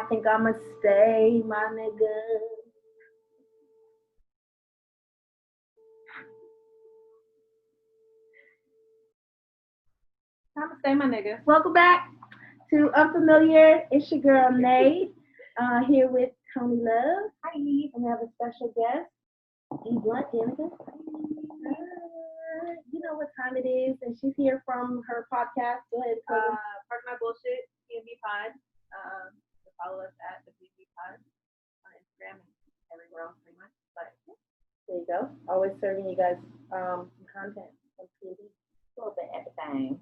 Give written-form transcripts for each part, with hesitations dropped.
I think I'ma stay, my nigga. Namaste, my nigga. Welcome back to unFEMiliar. It's your girl Nate, here with Tony Love. Hi. And we have a special guest, D Blunt Danica. You know what time it is, and she's here from her podcast. Go ahead, cousin. Pardon my bullshit, PNB Pod. Follow us at the PNB Pod on Instagram and everywhere else pretty much. But There you go. Always serving you guys some content from PNB. a little bit everything.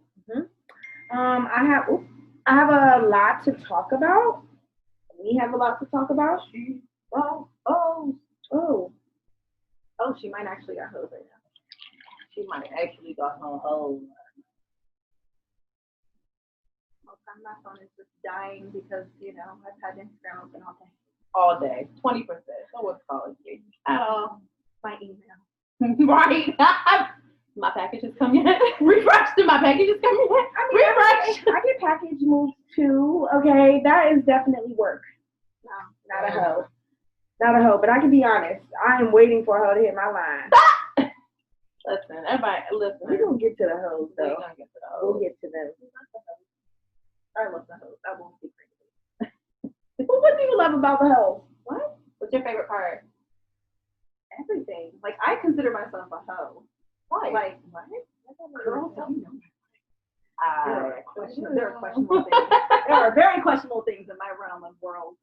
I have a lot to talk about. We have a lot to talk about. She might actually got hoes right now. She might actually got no hoes. My phone is just dying because, I've had Instagram open all day. 20%. So what's calling you? At all. My email. Right. My package is coming yet. Refresh. Did my package is coming yet? Refresh. I get package moves too. Okay, that is definitely work. No, not a hoe. Not a hoe, but I can be honest. I am waiting for a hoe to hit my line. Listen, everybody, listen. We're going to get to the hoes, though. We're going to get to the hoes. We'll get to them. I love the hoes. I won't be crazy. Well, what do you love about the hoes? What? What's your favorite part? Everything. Like, I consider myself a hoe. Why? Like, what? Girl, don't know. There are questionable things. There are very questionable things in my realm of world.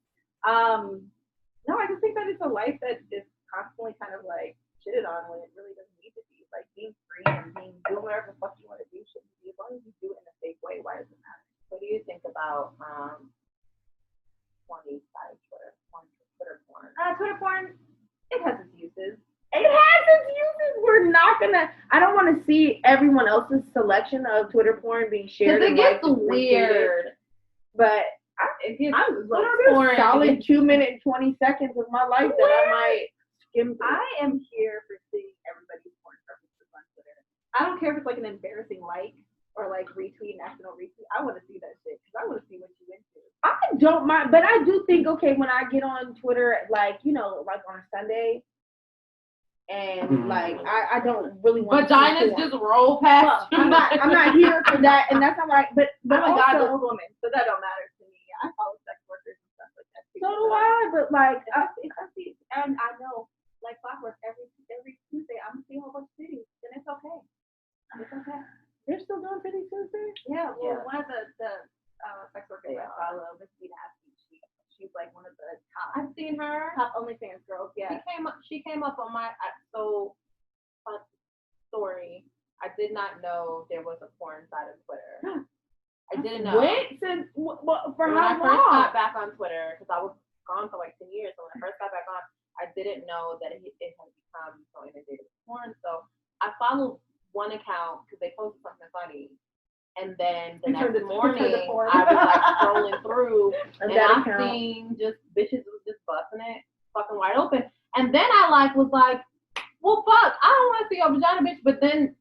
No, I just think that it's a life that is constantly kind of like shitted on when it really doesn't need to be. Like being free and doing whatever the fuck you want to do shouldn't be. As long as you do it in a safe way, why does it matter? What do you think about porny side Twitter porn? Twitter porn, it has its uses. It has its uses. We're not gonna. I don't want to see everyone else's selection of Twitter porn being shared. Because it gets weird. But I'm like solid 2 minutes 20 seconds of my life that I might skim through. I am here for seeing everybody's porn preferences on Twitter. I don't care if it's like an embarrassing like or like retweet, national retweet. I want to see that shit because I want to see what you into. I don't mind, but I do think when I get on Twitter, like like on a Sunday. And like I don't really want vaginas just roll past. I'm not here for that, and that's not right. But I'm a godless woman, so that don't matter to me. I follow sex workers and stuff like that too. So do I, but like if I see, and I know like clockwork every Tuesday I'm gonna see a whole bunch of titties, and it's okay. It's okay. They're still doing Titty Tuesday? Yeah. Well, one of the sex workers I follow, Miss Nasty, she's like one of the top. I've seen her. Top OnlyFans girls. Yeah. She came up on my story. I did not know there was a porn side of Twitter. I didn't know. For when how long? I first got back on Twitter, because I was gone for like 10 years. So when I first got back on, I didn't know that it had become so inundated with porn. So I followed one account because they posted something funny. And then the next morning, I was like scrolling through, and I seen just bitches was just busting it, fucking wide open. And then I was like, well, fuck, I don't want to see your vagina, bitch. But then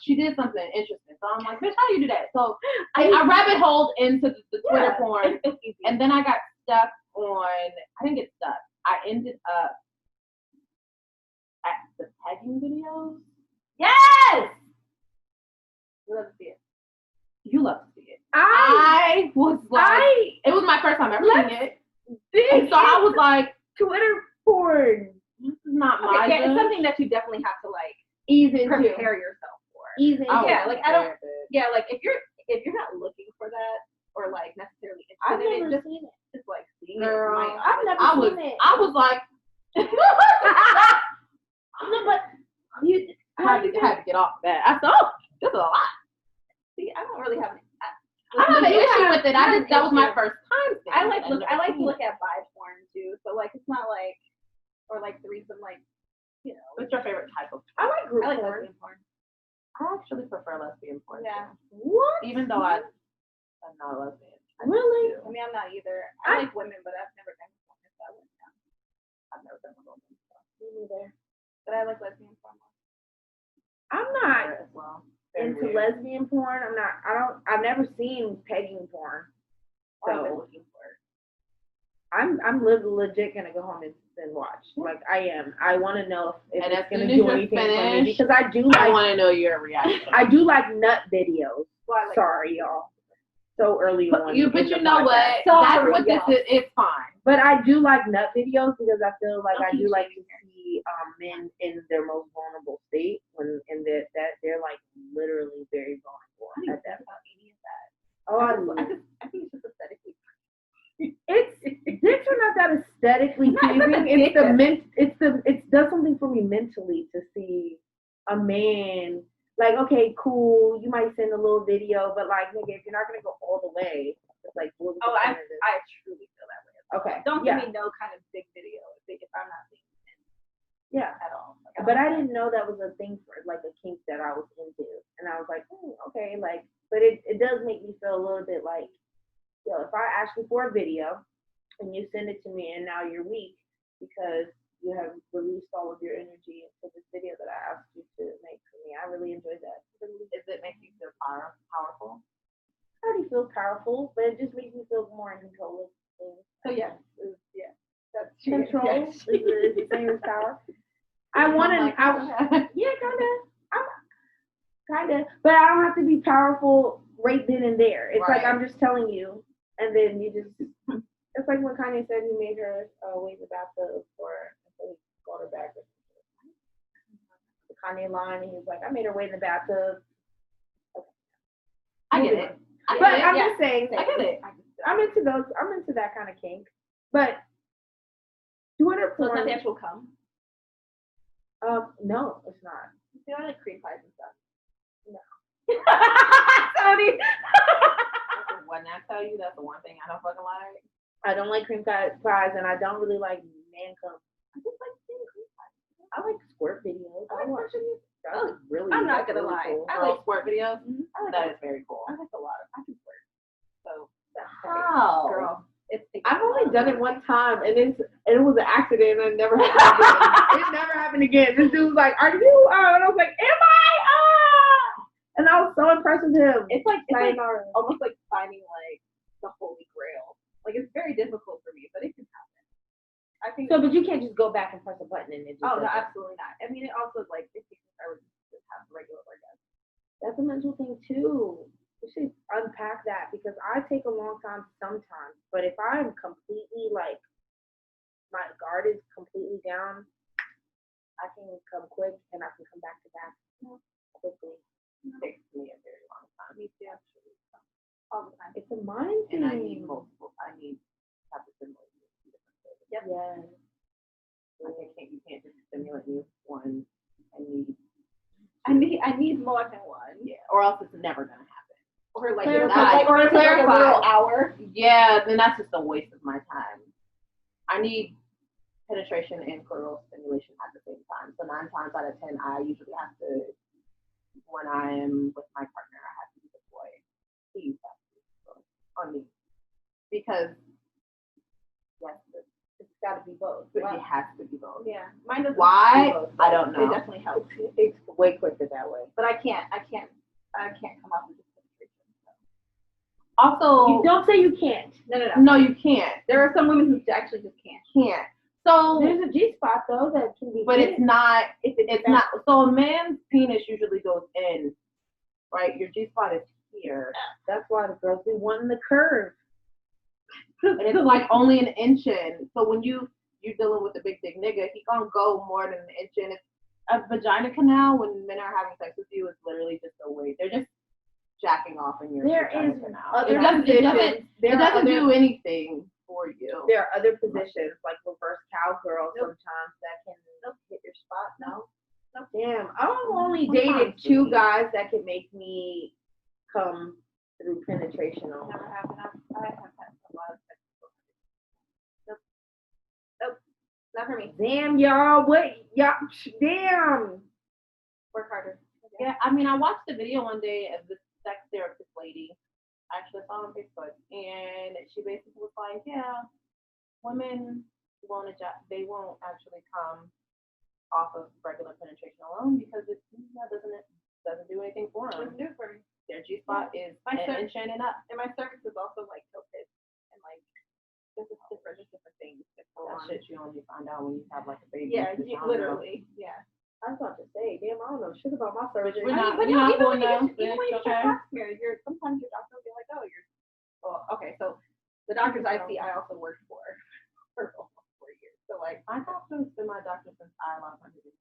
she did something interesting, so I'm like, bitch, how do you do that? So I rabbit holed into the Twitter porn, and then I got stuck on. I didn't get stuck. I ended up at the pegging videos. Yes, you love to see it. You love to see it. I was like, it was my first time ever seeing it. And so I was like, Twitter porn. This is not my. Yeah, it's something that you definitely have to like ease into. Prepare yourself for. Ease into. Yeah, like I don't. Yeah, like if you're not looking for that or like necessarily interested in it, just like seeing Girl, it. I've never seen it. I was like, no, but you had to get off that. I thought this is a lot. See, I don't really have. I don't have an issue with it. That was my first time. I like to look at vibe porn too. So like it's not like or like threesome like What's your favorite type of? I like group porn. lesbian porn. I actually prefer lesbian porn. Yeah. What? Even though I'm not a lesbian. Really? I mean, I'm not either. I like women, but I've never done porn, so I wouldn't know. I've never done a woman, so Me neither. but I like lesbian porn. I'm not As well. into lesbian porn. I've never seen pegging porn. I've been So looking for it. I'm legit gonna go home and watch. Like I am. I want to know if And it's as gonna soon as do you're anything for me finished, because I do I like. want to know your reaction. I do like nut videos. Well, like, Sorry, y'all. So early on. But you in know the what? podcast. That's Sorry, what this y'all. is. It's fine. But I do like nut videos because I feel like I Don't do keep like to shaming see men in their most vulnerable state when in that they're like literally very vulnerable I didn't at that. think about any of that. Oh, I think it's just aesthetically. it's dicks are not that aesthetically Not pleasing. the dick. It does something for me mentally to see a man like okay, cool. You might send a little video, but like nigga, if you're not gonna go all the way, it's like what was the Oh, I point of this? truly feel that way. Okay, Don't yeah. give me no kind of big video if I'm not seeing it Yeah. at all. Like, But I didn't know that was a thing for like a kink that I was into, and I was like, okay, like, but it does make me feel a little bit like, yo, if I ask you for a video and you send it to me, and now you're weak because you have released all of your energy into this video that I asked you to make for me. I really enjoyed that. Does it make you feel powerful? I already feel powerful, but it just makes me feel more in control of things. So yeah, that's Control Yeah. is the same as power. I want to. Yeah, kind of, but I don't have to be powerful right then and there. It's like Right. I'm just telling you, and then you just. It's like when Kanye said he made her wait in the bathtub until he called her back. The Kanye line, and he was like, "I made her wait in the bathtub." Okay. I get it. But I'm just saying, I get it. I'm into those. I'm into that kind of kink, but Twitter So it's not porn. the actual cum. No, it's not. See, I like cream pies and stuff. No. Tony. When I tell you that's the one thing I don't fucking like. I don't like cream pies, and I don't really like man cum. I just like seeing cream pies. I like squirt videos. I like watch watching That's really. I'm not that's gonna really lie. cool. I Girl like squirt videos. I like That is very cool. I like a lot of. I can flirt. So How? girl, it's. I've only done it one time, and it was an accident, and it never happened again. It never happened again. This dude was like, "Are you?" And I was like, "Am I?" And I was so impressed with him. It's like almost like finding like the holy grail. Like it's very difficult for me, but it can happen. I think. So, but you can't just go back and press a button and it just. Oh no, does it. absolutely not. I mean, it also like if I would just have regular orgasm. That's a mental thing too. We should unpack that because I take a long time sometimes. But if I'm completely like my guard is completely down, I can come quick and I can come back to back quickly. It takes me a very long time. Me too, actually. All the time. It's a mind thing. And I need multiple. I need to have to stimulate you. Yep. Yeah. Like you can't just stimulate me with one. I need more than one. Yeah, or else it's never gonna happen. Or like Clarify. or it's like a literal hour. Yeah, then that's just a waste of my time. I need penetration and clitoral stimulation at the same time. So 9 times out of 10, I usually have to, when I am with my partner, I have to deploy. He has to on me because yes, It's got to be both. it has to be both. Yeah, mine doesn't. Why? do both, I don't know. It definitely helps, It's way quicker that way. but I can't come up with this penetration. So. Also, You don't say you can't. no, you can't. There are some women who actually just can't. Can't. So, There's a G spot though that can be. but hit. it's not. If It's not. So a man's penis usually goes in, right? Your G spot is here, That's why the girls be wanting the curve. and it's like only an inch in. So when you're dealing with a big dick nigga, he gonna go more than an inch in. It's a vagina canal when men are having sex with you is literally just a way. They're just jacking off in your There vagina is canal. other It doesn't positions. do anything for you. There are other positions like reverse cowgirl sometimes that can hit your spot. No. Damn, I've only dated 2 guys that can make me come through penetration on. Never happened. I have had a lot of sex. Nope. Not for me. Damn, y'all, damn. Work harder. Yeah, I mean, I watched a video one day of this sex therapist lady. I actually saw on Facebook, and she basically was like, "Yeah, women won't adjust. They won't actually come off of regular penetration alone because it doesn't do anything for them. Doesn't do it for me. Their G spot is My an inch in and up. And my cervix is also like tilted and like There's different things that go That on. shit you only find out when you have like a baby. Yeah, It's not literally. Yeah. I was about to say, damn, I don't know shit about my surgery. We're not- But we're not even when going you get, down. even when you Okay. get pap smear, sometimes your doctor will be like, oh, well, okay, so the doctors I see, I also worked for almost 4 years. So like, My doctor has been my doctor since I lost my baby.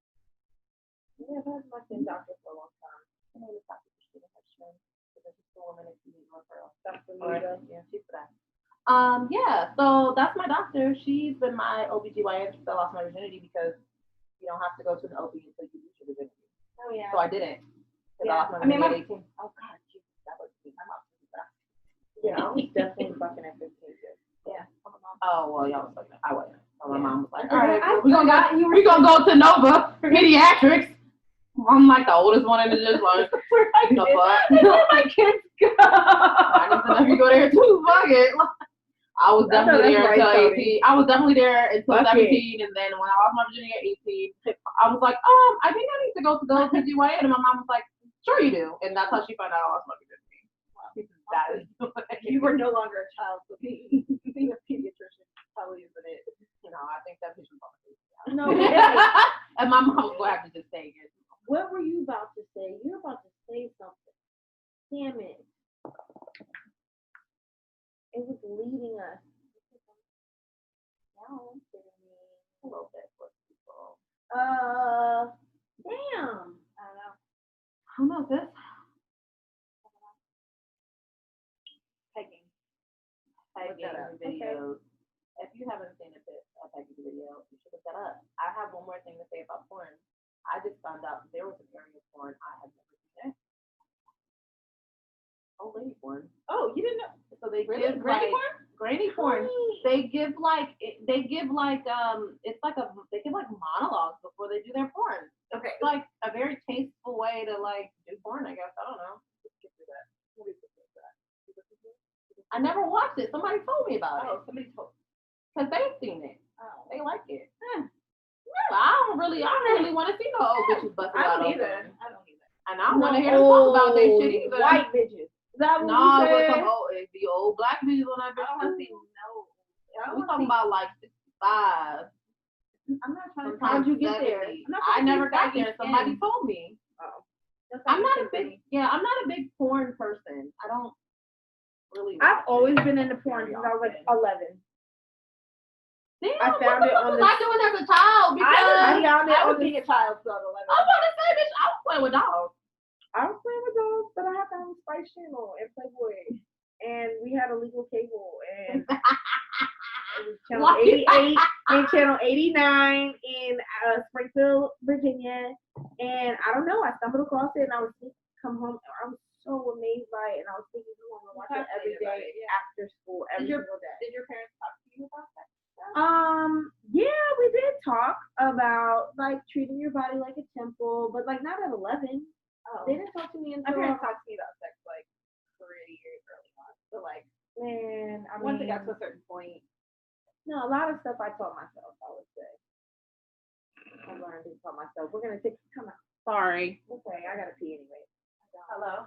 Yeah, I've had my same doctor for a long time. Her name is Dr. Christina Hedgeman. She's a woman in community referral. Dr. Or, Lita. yeah, she's for that. Yeah, so that's my doctor. She's been my OBGYN since I lost my virginity because you don't have to go to an OB until you lose your virginity. oh yeah. So I didn't. Because Yeah. I lost my I mean, virginity at 18. Oh God, Jesus, that was me. My mom was that. Yeah, I was definitely fucking at 15 too. Yeah. Oh, my mom. Oh, well, y'all was fucking. I wasn't. So my Yeah. mom was like, Okay, all right, I we're gonna go to Nova Pediatrics. I'm like the oldest one in the just like, Where my the kids, fuck? where my kids go. I need to know if you go there too. Fuck it. I was I know definitely that's there right, until 18. I was definitely there until Fuck 17, and then when I lost my virginity at 18, I was like, I think I need to go to the OBGYN, and my mom was like, sure you do, and that's how she found out I lost my virginity. That is, You were no longer a child, so being a pediatrician probably isn't it. I think that bitch was on No, and my mom was gonna have to just take it. what were you about to say? You were about to say something. Damn it. It was leading us. Down to me. A little bit for people. Damn. I don't know. Who knows this? Pegging. Pegging that up. videos. If you haven't seen a pegging video, you should look that up. I have one more thing to say about porn. I just found out there was an area of porn I had never seen it. Old lady porn. Oh, you didn't know? So they Really? give Granny like porn? granny porn. They give like it's like they give like monologues before they do their porn. Okay. It's like a very tasteful way to like do porn, I guess. I don't know. Skip through that. Nobody's listening to that. You listen to it? I never watched it. Somebody told me about it Oh, somebody told. because they've seen it. Oh. They like it. But I don't really want to see no old bitches busting I out don't open. either. I don't either. And I don't want to hear them talk about their shit either. White bitches. Is that what No, you with said? some old, the old black bitches on that I don't want to bitch. see no. We talking about like 65. I'm not trying to. Sometimes How'd you get there? 70. I'm not I trying to never see got baggy there. Somebody skin. told me. Oh. That's I'm not a big. I'm not a big porn person. I don't really. I've watch always it been into porn very since I was like often. 11. Damn, I found what it the on fuck the- was I doing as a child? Because I found it I on was the. being a child, so at 11. I'm about to say, bitch, I was playing with dogs. I was playing with dogs, but I had to have a Spice Channel and Playboy, and we had illegal cable, and it was channel Why? 88 and channel 89 in Springfield, Virginia, and I don't know. I stumbled across it, and I was come home. I was so amazed by it, and I was thinking, I'm gonna watch it every day after school, every single day. Did your parents talk to you about that? Yeah, we did talk about like treating your body like a temple, but like not at 11. Oh. They didn't talk to me My until parents talked to me about sex like pretty early on. So like, man, I once mean, it got to a certain point. no, a lot of stuff I taught myself. I would say I learned it taught myself. We're gonna take come out. Sorry. Okay, I gotta pee anyway. Hello.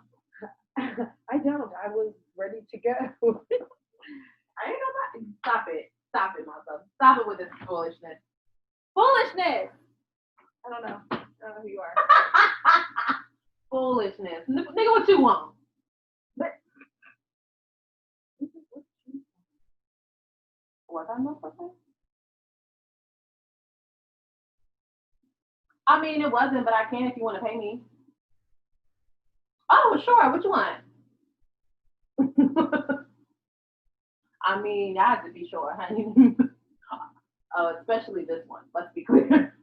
I don't. I was ready to go. I ain't nobody. Stop it, myself. Stop it with this foolishness. Foolishness. I don't know who you are. Foolishness. Nigga, what you want? Was I not something? I mean, it wasn't, but I can if you want to pay me. Oh, sure. What you want? I mean, I have to be sure, honey. Especially this one. Let's be clear.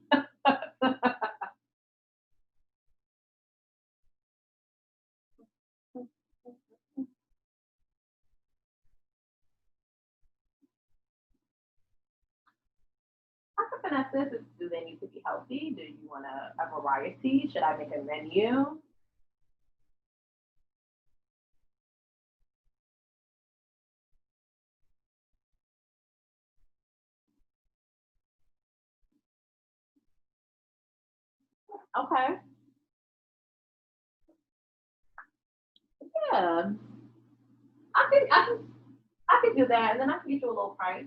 I could finesse this. Do they need to be healthy? Do you want a variety? Should I make a menu? Okay. Yeah. I think I could do that, and then I could get you a little price.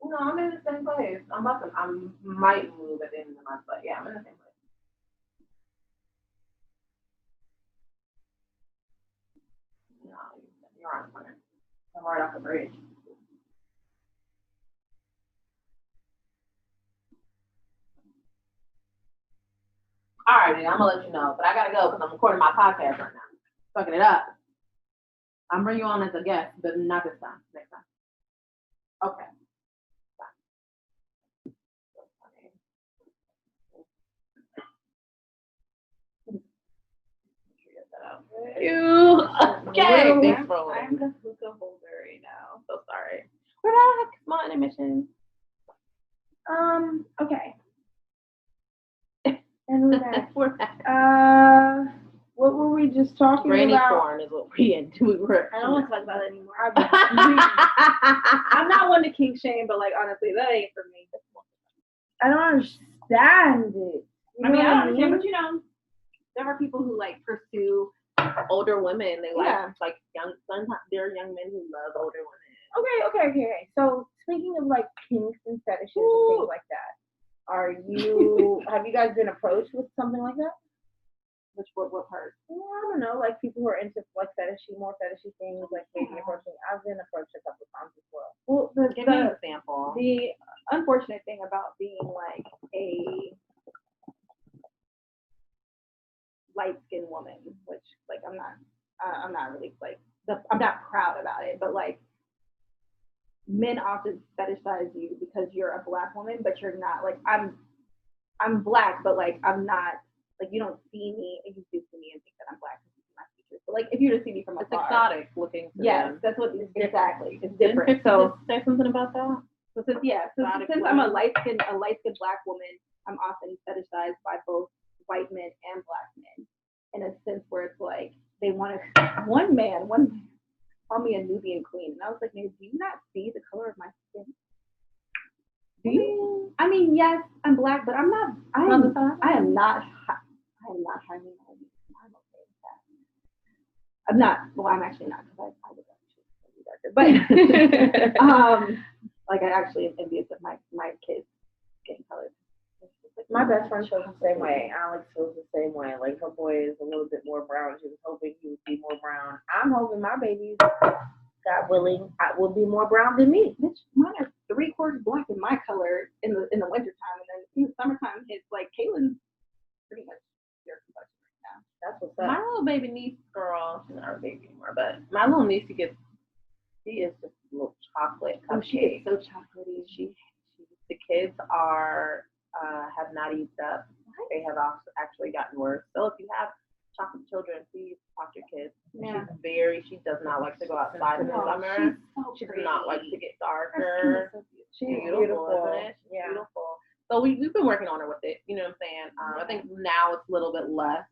No, I'm in the same place. I might move at the end of the month, but yeah, I'm in the same place. No, you're on the corner. I'm right off the bridge. All right, I'm gonna let you know, but I gotta go because I'm recording my podcast right now. Fucking it up. I'm bringing you on as a guest, but not this time. Next time. Okay. You okay? Thanks for holding. I'm the hookah holder right now. So sorry. We're back. Small intermission. Okay. And we're back. We're back. What were we just talking Granny about? corn is what we were. I don't want to talk about it anymore. I'm not one to kink shame, but like honestly, that ain't for me. I don't understand it. I mean, I don't understand, but you know, there are people who like pursue older women. They like Yeah. like young. Sometimes there are young men who love older women. Okay. So speaking of like kinks and fetishes and things like that, have you guys been approached with something like that? What part? Well, I don't know, like people who are into like more fetishy things, like maybe approaching. I've been approached a couple of times as well. Well, Give me an example. the unfortunate thing about being like a light-skinned woman, which like I'm not really like I'm not proud about it, but like men often fetishize you because you're a black woman, but you're not. Like I'm black, but like I'm not. Like you don't see me, and you do see me and think that I'm black because you see my features. But like if you were to see me from It's afar, exotic looking. yes, that's what exactly. It's different. So say something about that. So since I'm a light skinned black woman, I'm often fetishized by both white men and black men, in a sense where it's like they want to. One man called me a Nubian queen, and I was like, man, do you not see the color of my skin? Do you? I mean, yes, I'm black, but I'm not. I am not highly melanated. I'm okay with that. I'm not. Well, I'm actually not because I was actually darker. But like I actually am envious of my kids getting colored. My best friend feels the same way. Alex feels the same way. Like her boy is a little bit more brown. She was hoping he would be more brown. I'm hoping my babies, God willing, will be more brown than me. Bitch, mine are 3/4 black in my color in the wintertime, and then in the summertime it's like Kaylin's pretty much your complexion right now. That's what's My up. little baby niece, girl, she's not a baby anymore, but my little niece, she is just a little chocolate cupcake. She is so chocolatey. The kids have not eased up. They have actually gotten worse. So if you have chocolate children, please talk to your kids. Yeah. She does not like to go outside in the summer. She does not like to get darker. She's beautiful, isn't it? She's Yeah. beautiful. So we've been working on her with it. You know what I'm saying? I think now it's a little bit less.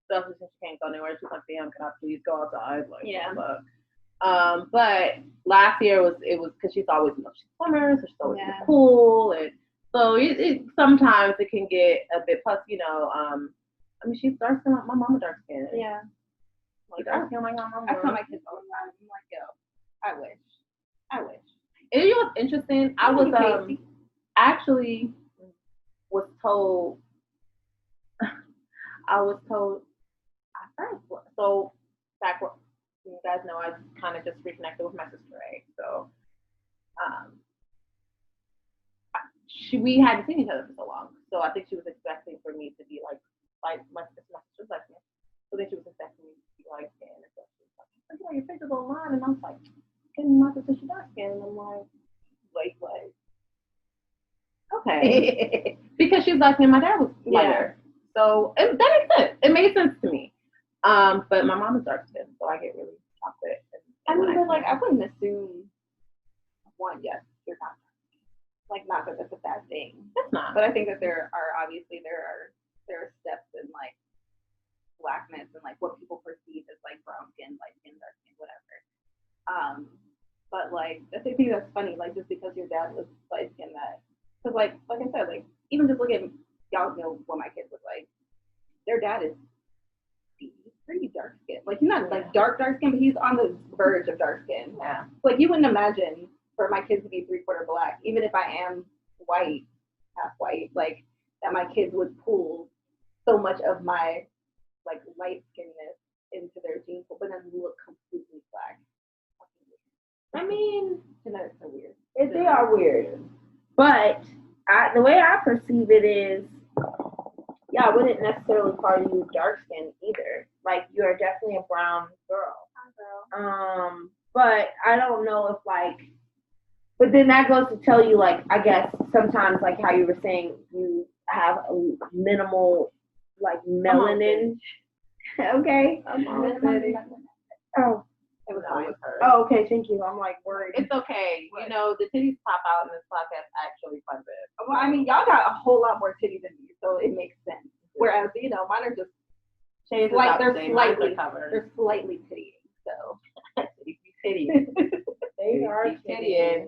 Especially since she can't go anywhere. She's like, damn, can I please go outside? Like, yeah. Fuck. But last year it was because she's always she's summer, so she's always in the pool, and so it sometimes it can get a bit. Plus, I mean, she's dark skin like my mama dark skin. Yeah. Like dark skin like my mama. I tell my kids all the time. I'm like, yo, I wish. And you know what's interesting? I was actually was told. So back when you guys know, I kind of just reconnected with my sister, right? So, we hadn't seen each other for so long. So I think she was expecting for me to be like my sister's lesbian. So then she was expecting me to be light skin, and so she was like, your picture's online, and I was like, can my sister she dark skin? And I'm like, wait. Okay. Because she was light skin, my dad was lighter. So that makes sense. It made sense to me. But my mom is dark skin, so I get really chocolate. I mean, but like I wouldn't assume yes, you're not. Like not that that's a bad thing. It's not. But I think that there are steps in like blackness and like what people perceive as like brown skin, light skin, dark skin, whatever. But like I think that's funny, like just because your dad was light skin, that because like I said, like even just look at y'all know what my kids look like. their dad is pretty dark skin. Like he's not like dark skin, but he's on the verge of dark skin. Yeah. Like you wouldn't imagine for my kids to be 3/4 black, even if I am white, half white, like that my kids would pull so much of my like light skinness into their genes, but then look completely black. I mean, genetics are weird. They are weird, but the way I perceive it is, yeah, I wouldn't necessarily call you dark skinned either. Like you are definitely a brown girl. But I don't know if like, but then that goes to tell you like, I guess sometimes like how you were saying you have a minimal like melanin. Okay. Oh. It was fine. Oh, okay. Thank you. I'm like worried. It's okay. You know, the titties pop out in this podcast actually quite a bit. Well, I mean, y'all got a whole lot more titties than me, so it makes sense. Whereas, you know, mine are just they're slightly tittying. So titties. They are tittying.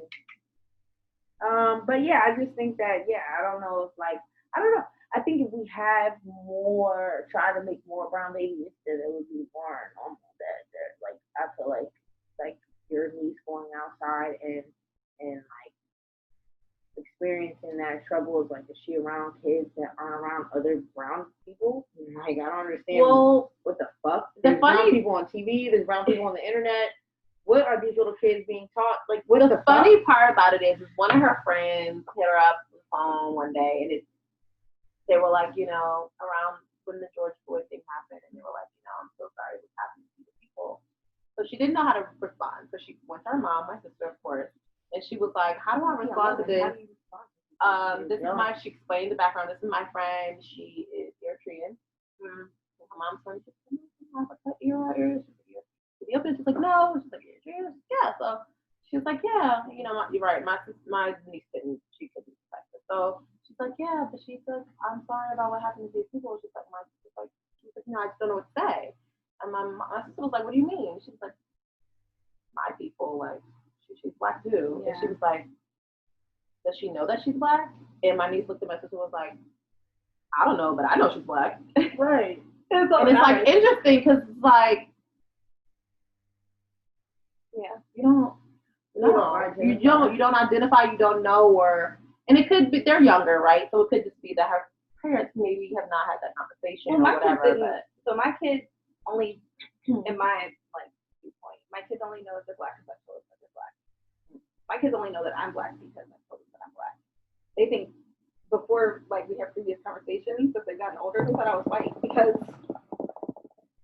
But yeah, I just think that I don't know if like I don't know. I think if we had more, try to make more brown babies, then it would be more normal. That like I feel like your niece going outside and like experiencing that trouble is like, is she around kids that aren't around other brown people? Like I don't understand. Well, what the fuck? There's brown people on TV. There's brown people on the internet. What are these little kids being taught? Like what the funny part about it is one of her friends hit her up on the phone one day, and they were like, you know, around when the George Floyd thing happened, and they were like, you know, I'm so sorry this happened to the people. So she didn't know how to respond. So she went to her mom, my sister, of course, and she was like, how do I respond to this? This is my, she explained the background. This is my friend. She is Eritrean. Her mom's like, she's like, no. She's like, Eritrean? Yeah. So she was like, yeah, you know, you're right. My niece she couldn't respect it. So she's like, yeah, but she's like, I'm sorry about what happened to these people. She's like, you know, I just don't know what to say. And my sister was like, what do you mean? She's like, my people, like, she's black too. Yeah. And she was like, does she know that she's black? And my niece looked at my sister and was like, I don't know, but I know she's black. Right. And it's like interesting because it's like, you don't identify, you don't know, or, and it could be, they're younger, right? So it could just be that her parents maybe have not had that conversation or whatever. So my kids only, in my like viewpoint, my kids only know that they're black because I told them that they're black. My kids only know that I'm black because I told them that I'm black. They think before like we have previous conversations, as they've gotten older, they thought I was white because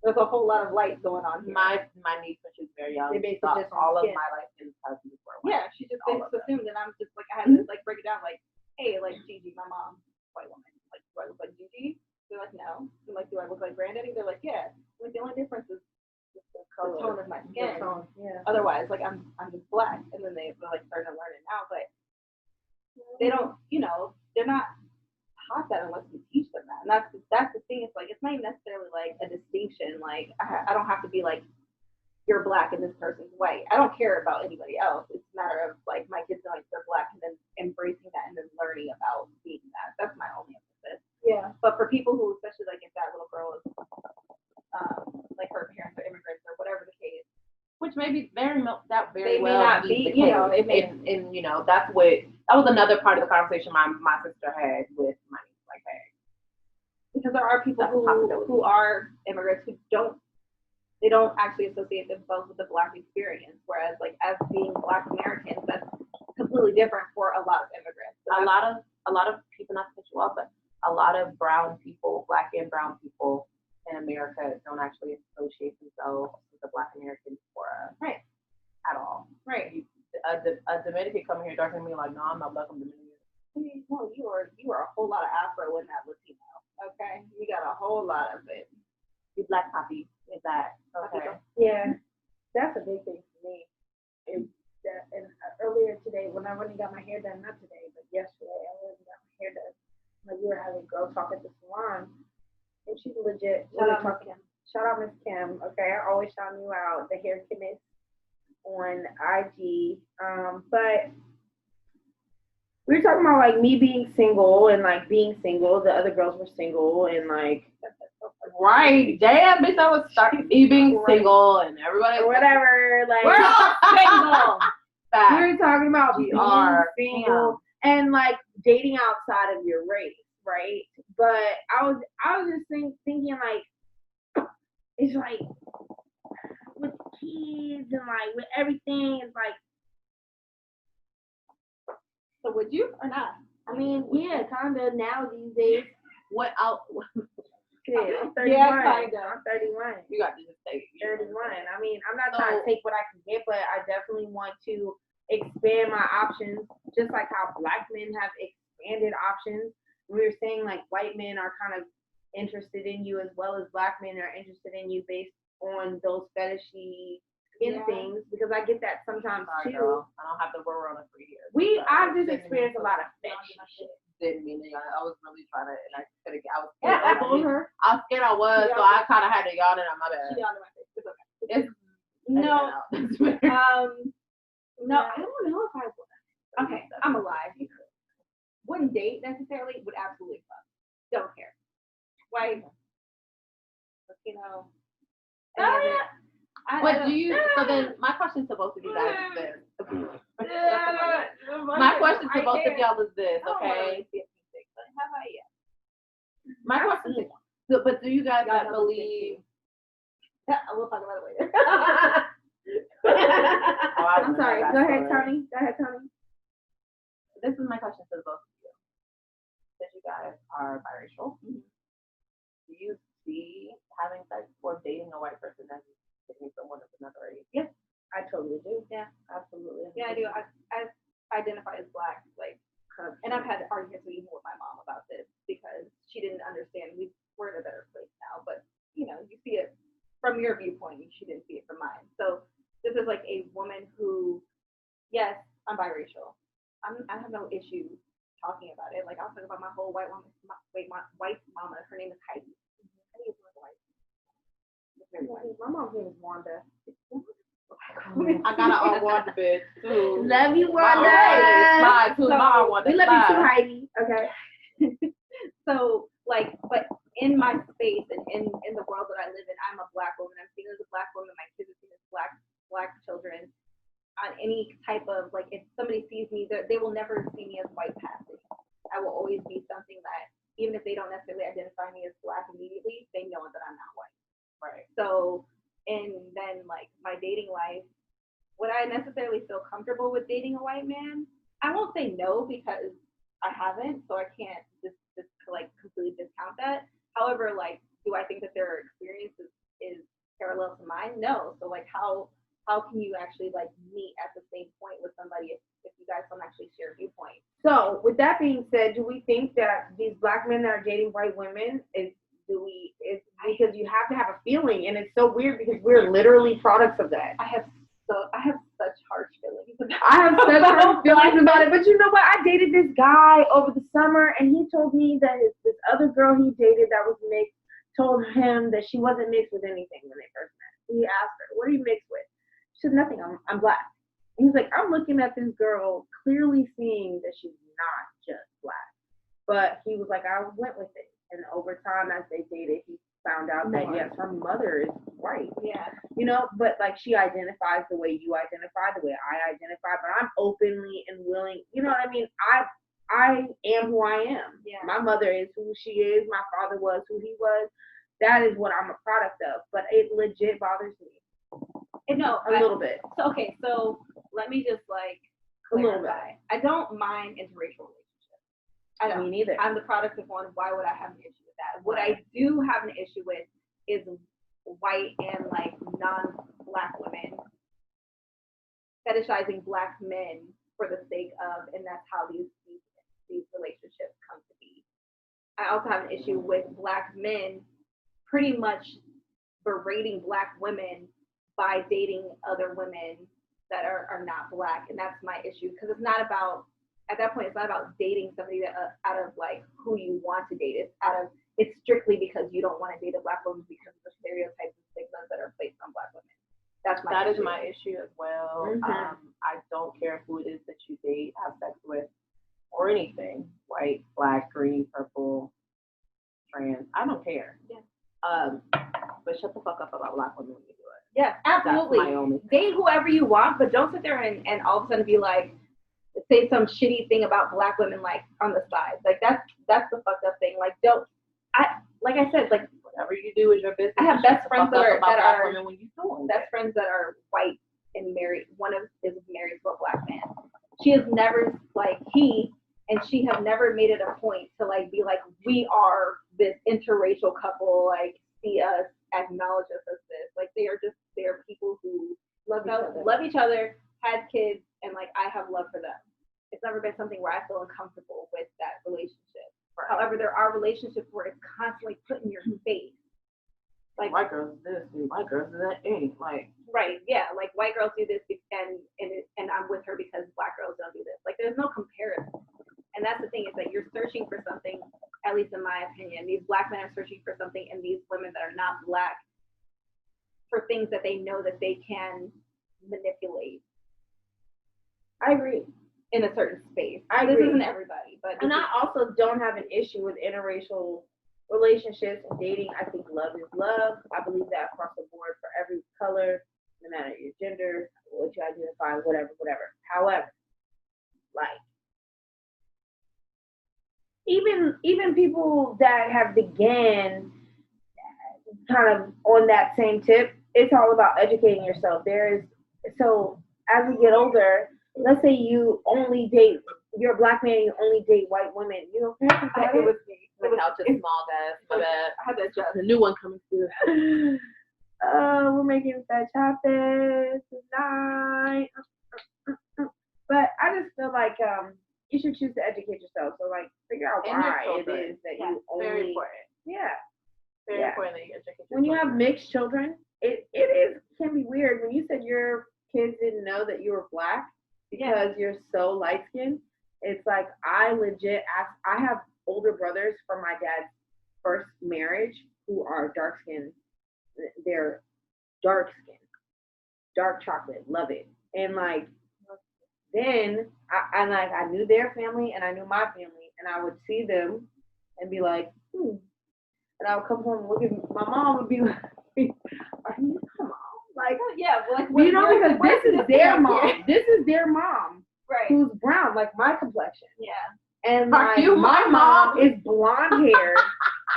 there's a whole lot of light going on here. My niece, when she was very young, she thought all of my life in cousins were white. Yeah, she just assumed, and I'm just like, I had to like break it down, like, hey, like Gigi, my mom, white woman, like, do I look like Gigi? They're like, no. I'm like, do I look like Granddaddy? They're like, yeah. Like the only difference is just the tone of my skin. Otherwise, like I'm just black, and then they're like starting to learn it now, but they don't, you know, they're not taught that unless we teach them that. And that's the thing. It's like it's not even necessarily like a distinction. Like I don't have to be like you're black and this person's white. I don't care about anybody else. It's a matter of like my kids knowing they're black and then embracing that and then learning about being that. That's my only emphasis. Yeah. But for people who, especially like if that little girl is like her parents are immigrants or whatever the case, which may be very well may not be, you know, it may, and you know that was another part of the conversation my sister had with my niece, like, hey, because there are people who are immigrants who don't actually associate themselves with the black experience, whereas like as being black Americans, that's completely different for a lot of immigrants. So a lot of people, not to cut you off, but a lot of brown people, black and brown people in America don't actually associate themselves with the black American diaspora at all. Right. A Dominican coming here darker than me, like, no, I'm not black, I'm Dominican. No, you are a whole lot of Afro in that Latino. Okay, you got a whole lot of it. You black poppy, is that okay? Yeah, that's a big thing for me. And earlier today, when I went and got my hair done, not today, but yesterday, I went and got my hair done. Like we were having girl talk at the salon, and she's legit. Shout out Miss Kim. Okay, I always shout you out, the hair chemist on IG. But we were talking about like me being single and like being single. The other girls were single and like Right. Damn, bitch, I was me being single and everybody. Whatever. Like, We're all single. we're talking about We being are. single and like dating outside of your race, right? But I was just thinking like, it's like with kids and like with everything, it's like. So would you or not? I mean, yeah, kinda now these days. What out? Yeah, I'm 31. Yeah, kinda. I'm 31. You got to just take it. 31. I mean, I'm not trying to take what I can get, but I definitely want to expand my options, just like how black men have expanded options. We were saying like white men are kind of interested in you as well as black men are interested in you based on those fetishy skin things, because I get that sometimes too. Girl, I don't have to worry on it for years. I've just experienced a lot of fetish shit. Didn't mean it. I was really trying to, and I couldn't get. I was Yeah, I scared. told her. I was scared I was, so I kind of had to yawn it on my bed. She yawned in my face. It's okay. It's, No. No, I don't know if I would. okay, I'm alive. Wouldn't date necessarily, would absolutely fuck. Don't care. Like, you know. But do you? So then, my question to both of you guys is this. My question to both of y'all is this, okay? How about you? My question is, but do you guys believe? We'll talk about it later. I'm sorry. Go ahead, Tony. This is my question to the both of you. Since you guys are biracial, do you see having sex or dating a white person as dating someone of another race? Yes, I totally do. Yeah, absolutely. Yeah, I do. I identify as black, like, and I've had arguments even with my mom about this because she didn't understand. We're in a better place now, but you know, you see it from your viewpoint. She didn't see it from mine. So this is like a woman who, yes, I'm biracial. I have no issue talking about it. Like I'll talk about my whole white mama. My white mama. Her name is Heidi. Heidi is like a white. My mom's name is Wanda. I got an all Wanda bitch too. Love you, Wanda. We love you too, Heidi. Okay. So like, but in my space and in the world that I live in, I'm a black woman. I'm seen as a black woman. My kids are seen as black children. On any type of like, if somebody sees me, they will never see me as white passing. I will always be something that, even if they don't necessarily identify me as black immediately, they know that I'm not white. Right. So, and then like my dating life, would I necessarily feel comfortable with dating a white man? I won't say no because I haven't, so I can't just like completely discount that. However, like, do I think that their experience is parallel to mine? No. So like, how can you actually like meet at the same point with somebody if you guys don't actually share viewpoints? So with that being said, do we think that these black men that are dating white women it's because you have to have a feeling, and it's so weird because we're literally products of that. I have such harsh feelings. I have such harsh feelings about it, but you know what? I dated this guy over the summer, and he told me that this other girl he dated that was mixed told him that she wasn't mixed with anything when they first met. He asked her, "What are you mixed with?" She said, "Nothing. I'm black." And he's like, "I'm looking at this girl, clearly seeing that she's not just black." But he was like, "I went with it." And over time, as they dated, he found out that yes, her mother is white. Yeah. You know, but like she identifies the way you identify, the way I identify, but I'm openly and willing. You know what I mean? I am who I am. Yeah. My mother is who she is. My father was who he was. That is what I'm a product of. But it legit bothers me. No, a little bit. So okay, so let me just like clarify. I don't mind interracial relationships. I don't. Me neither. I'm the product of one. Why would I have an issue with that? What I do have an issue with is white and like non-black women fetishizing black men for the sake of, and that's how these relationships come to be. I also have an issue with black men pretty much berating black women by dating other women that are not black, and that's my issue because it's not about. At that point, it's not about dating somebody that out of like who you want to date. It's strictly because you don't want to date a black woman because of the stereotypes and stigmas that are placed on black women. That is my issue as well. Mm-hmm. I don't care who it is that you date, have sex with, or anything. White, black, green, purple, trans. I don't care. Yeah. But shut the fuck up about black women when you do it. Yeah, absolutely. That's my only thing. Date whoever you want, but don't sit there and all of a sudden be like, say some shitty thing about black women like on the side. Like that's the fucked up thing. Like like I said, like whatever you do is your business. I have best friends that are women when you do best friends that are white and married. One of is married to a black man. She has never she have never made it a point to like be like, we are this interracial couple, like see us, acknowledge us as this. Like they're people who love each other, had kids, and like I have love for them. It's never been something where I feel uncomfortable with that relationship. Right. However, there are relationships where it's constantly put in your face. Like white girls do this, white girls do that, like right, yeah, like white girls do this and I'm with her because black girls don't do this. Like there's no comparison. And that's the thing, is that you're searching for something, at least in my opinion. These black men are searching for something, and these women that are not black for things that they know that they can manipulate. I agree. In a certain space. This isn't everybody, but I also don't have an issue with interracial relationships and dating. I think love is love. I believe that across the board for every color, no matter your gender, what you identify, whatever. However, like even people that have began kind of on that same tip, it's all about educating yourself. So as we get older, let's say you're a black man, you only date white women. You know, it was me. The couch is small, guys. My bad. I had that job. The new one coming through. We're making that chocolate tonight. But I just feel like you should choose to educate yourself. So like figure out why it is that you only. Very important. Yeah. Very important that you educate yourself. When you have mixed children, it can be weird. When you said your kids didn't know that you were black because you're so light skinned, it's like I have older brothers from my dad's first marriage who are dark skinned. They're dark skinned, dark chocolate, love it. And like then I knew their family and I knew my family, and I would see them and be like, and I would come home and look at my mom would be like, are you come on? Like because this is their mom. This is their mom. Right. Who's brown, like my complexion. Yeah. And my mom is blonde hair,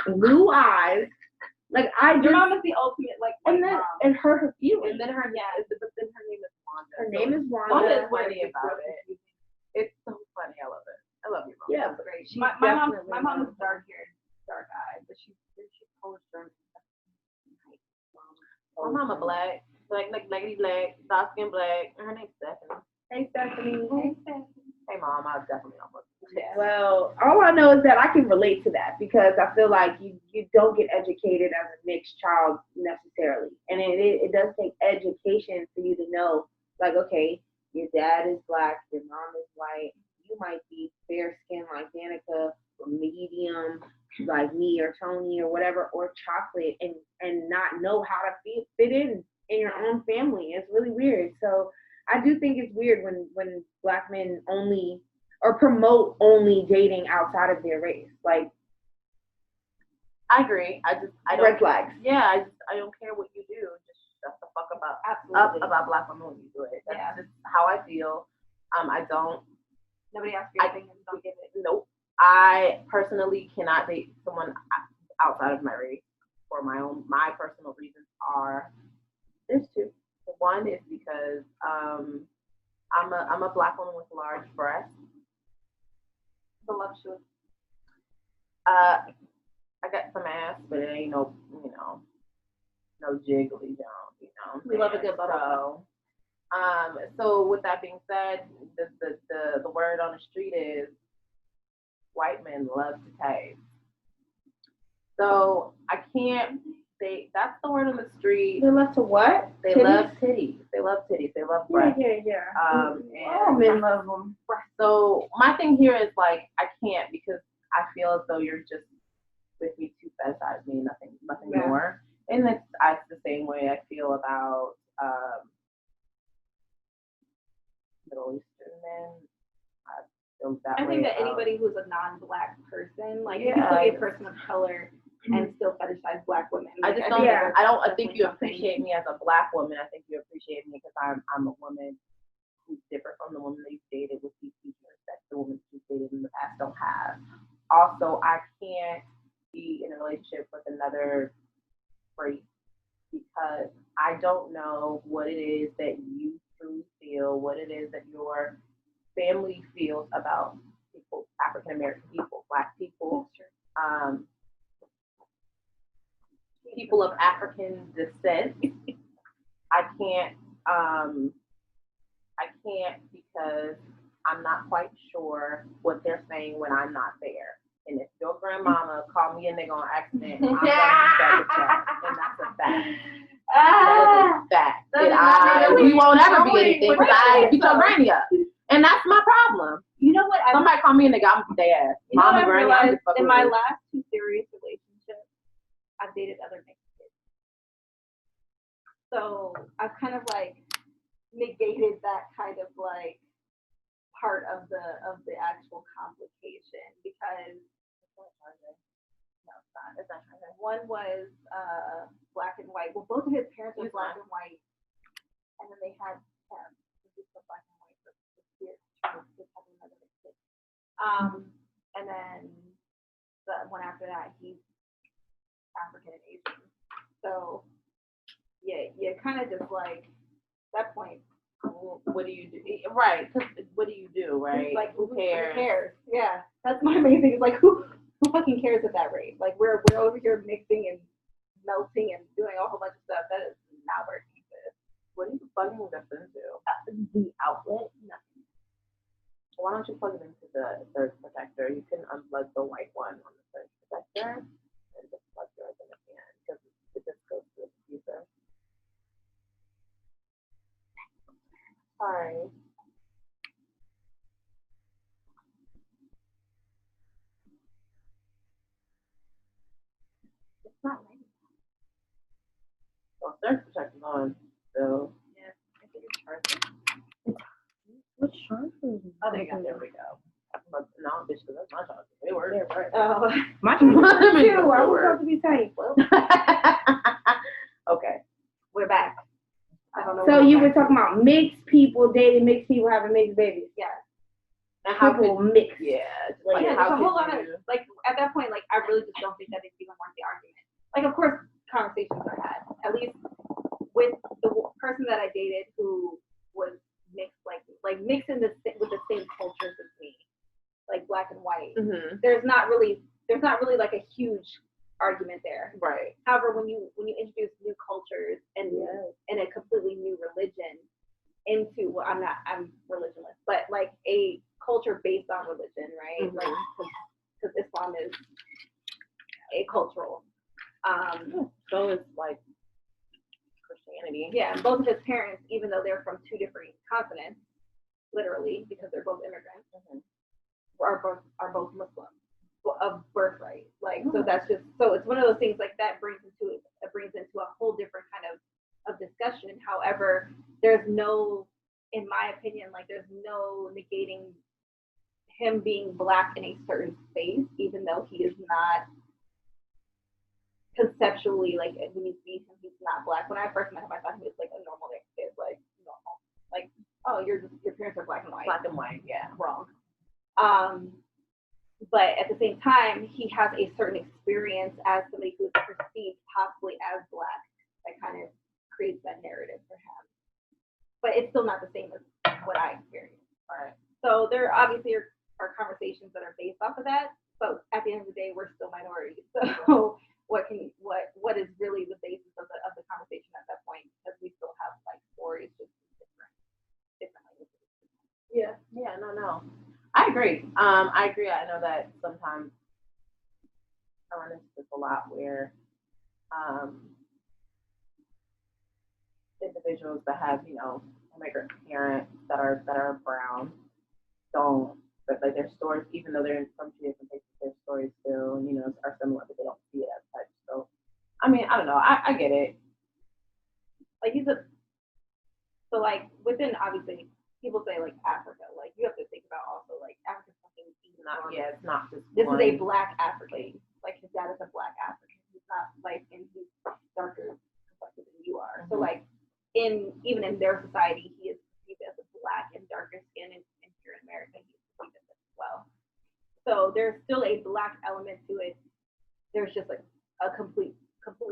blue eyes. Like your mom is the ultimate like and then mom. And her feeling. And then her name is Wanda. Her name is Wanda. Wanda is funny about it. It's so funny. I love it. I love your mom. Yeah, that's great. My mom is dark haired, dark eyed, but she's Polish German. My mama black, like lady black, dark skin black. Her name's Stephanie. Hey Stephanie. Hey mom, I definitely almost. Yeah. Well, all I know is that I can relate to that because I feel like you don't get educated as a mixed child necessarily, and it does take education for you to know, like, okay, your dad is black, your mom is white, you might be fair skinned like Danica, or medium like me or Tony or whatever, or chocolate, and not know how to fit in your own family. It's really weird. So I do think it's weird when black men only or promote only dating outside of their race. Like, I agree. I don't red flags. Yeah, I don't care what you do. Just shut the fuck up about black women when you do it. That's just how I feel. I don't. Nobody asks your opinion. Don't give it. Nope. I personally cannot date someone outside of my race for my personal reasons are. There's two. One is because I'm a black woman with large breasts. Voluptuous. I got some ass, but it ain't no jiggly down, We love a good bubble. So with that being said, the word on the street is white men love to taste. So I can't say that's the word on the street. They love to what? They love titties. They love titties. They love breasts. Yeah. All men love them. So my thing here is like I can't because I feel as though you're just with me to fetishize me, nothing more. And it's the same way I feel about Middle Eastern men. I think that anybody who's a non-black person, like you can still be a person of color and still fetishize Black women. I Like, just don't. Yeah. I think you appreciate me as a Black woman. I think you appreciate me because I'm a woman who's different from the woman that you've dated with these features that the women you've dated in the past don't have. Also, I can't be in a relationship with another race because I don't know what it is that you truly feel, what it is that your family feels about people, African American people, Black people, people of African descent. I can't because I'm not quite sure what they're saying when I'm not there. And if your grandmama called me a nigga on accident, I'm gonna be better with that. And that's a fact. That is a fact. We won't ever be anything because I beat your granny up. And that's my problem. You know what? Somebody call me a nigga, I'm their ass. You know Mama, what I granny, realized I'm in my last 2 serious relationships, I've dated other mixed kids. So I've kind of like negated that kind of like part of the actual complication because it's not. One was Black and white. Well, both of his parents were Black and white, and then they had Black and white for years. And then the one after that, he's African and Asian. So yeah, you kind of just like at that point. What do you do? Right, what do you do, right? Like who cares? Who cares? Yeah, that's my main thing. Is like who fucking cares at that rate? Like we're over here mixing and melting and doing a whole bunch of stuff. That is not where it is. What are you plugging this into? The outlet, nothing. Why don't you plug it into the surge protector? You can unplug the white one on the surge protector and just plug yours in again because it just goes to the computer. Sorry. It's not right. Well, surge protector's on, so. Yeah, I think it's charging. Which charger? Oh, there we go. But no, bitch, because that's my charger. They work. Yeah, right. Oh, My charger too. I was supposed to be tight. Okay. we're back. I don't know. So you were talking about mixed people dating mixed people having mixed babies. Yeah. And how People could mixed. like Yeah, how there's a whole could lot of you? like at that point, like I really just don't think that it's even worth the argument. Like, of course, conversations are had. At least with the person that I dated who was mixed, like mixed in with the same cultures as me, like Black and white. Mm-hmm. There's not really like a huge argument there. Right. However, when you introduce new cultures and a completely new religion into I'm religionless, but like a culture based on religion, right? Mm-hmm. Like because Islam is a cultural. So it's like Christianity. Yeah, both of his parents, even though they're from 2 different continents, literally because they're both immigrants, are both Muslim of birthright. Like so that's just so it's one of those things like that brings into a whole different kind of discussion. However, there's no, in my opinion, like there's no negating him being Black in a certain space, even though he is not conceptually, like when you see him, he's not Black. When I first met him, I thought he was like a normal kid, like normal, like oh, your parents are Black and white. Black and white, yeah. Wrong. But at the same time, he has a certain experience as somebody who is perceived possibly as Black that kind of creates that narrative for him. But it's still not the same as what I experienced. Right. So there obviously are conversations that are based off of that, but at the end of the day, we're still minorities. So what is really the basis of the conversation at that point? Because we still have like stories just different languages. Yeah. Yeah. No. I agree. I agree. I know that sometimes I run into this a lot where individuals that have, immigrant parents that are brown don't, but like their stories, even though they're from 2 different places, their stories still, are similar, but they don't see it as such. So, I mean, I don't know. I get it. Like so like within obviously people say like Africa, like you have to think about also like Africa's something It's not just this one. is a Black African. Like his dad is a Black African. even in their society, he is perceived as a black and darker skin, and here in America, he's perceived as well. So there's still a black element to it. There's just like a completely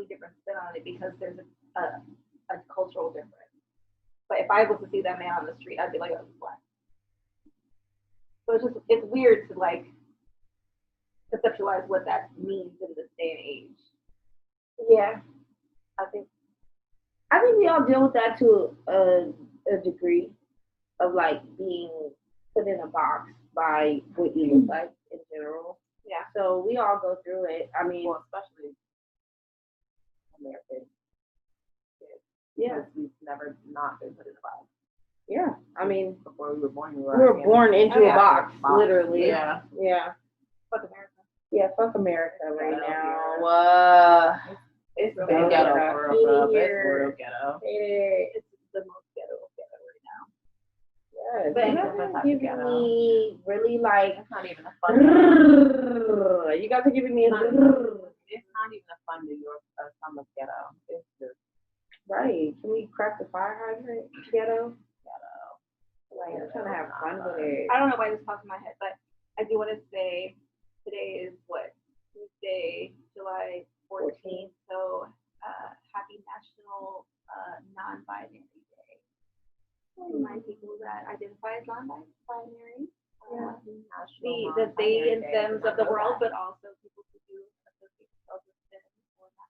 different spin on it because there's a cultural difference. But if I was to see that man on the street, I'd be like, oh, he's black. So it's weird to like conceptualize what that means in this day and age. Yeah, I think we all deal with that to a degree of like being put in a box by what you look like in general. Yeah. So we all go through it. I mean, well, especially American kids. Yeah. Because we've never not been put in a box. Yeah. I mean, before we were born, we were born into a box, literally. Yeah. Yeah. Fuck America. Yeah, fuck America right now. It's so been ghetto ghetto. for real. It's real ghetto. It's the most ghetto right now. Yes. But You're giving me really like. It's not even a fun. You guys are giving me a. It's not even a fun New York summer ghetto. It's just right. Can we crack the fire hydrant ghetto? Like, I'm trying to have fun with it. I don't know why this popped in my head, but I do want to say today is what? Tuesday, July 14th. So happy National Non-Binary Day. Remind people that identify as non-binary. The they and thems of the world, but also people who do associate themselves with them or not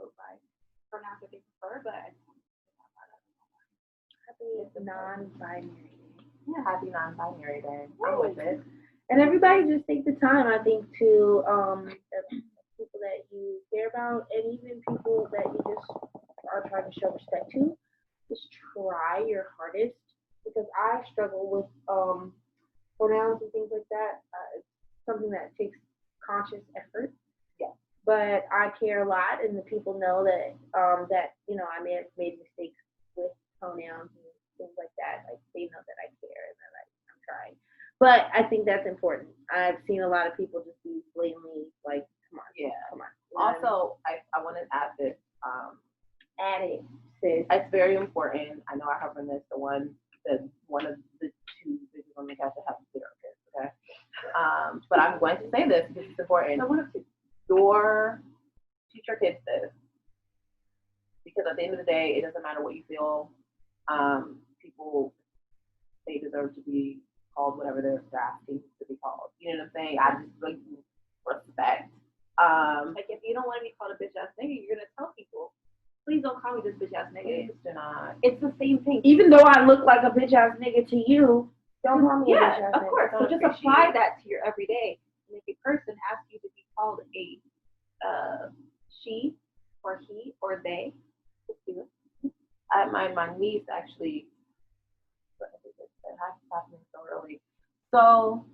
go by pronouns that they prefer, but Happy non-binary day. Yeah, happy non-binary day. I'm with it. And everybody just take the time, I think, to people that you care about and even people that you just are trying to show respect to, just try your hardest, because I struggle with pronouns and things like that. It's something that takes conscious effort. Yeah. But I care a lot, and the people know that that I may have made mistakes with pronouns and things like that. Like, they know that I care and that I'm trying. But I think that's important. I've seen a lot of people just be blatantly like, come on. Yeah. Come on. Also, I want to add this. Add it, sis. It's very important. I know I have on this one of the two biggest on the couch that have a therapist, okay? But I'm going to say this because it's important. Teach your kids this. Because at the end of the day, it doesn't matter what you feel. People, they deserve to be called whatever they're asking to be called. You know what I'm saying? I just like respect. Like, if you don't want to be called a bitch ass nigga, you're gonna tell people, please don't call me this bitch ass nigga. Please do not. It's the same thing. Even though I look like a bitch ass nigga to you, don't call me a bitch ass nigga. Of course. So just apply that to your everyday. And if a person asks you to be called a she or he or they, just do it. My niece actually, it happened so early. So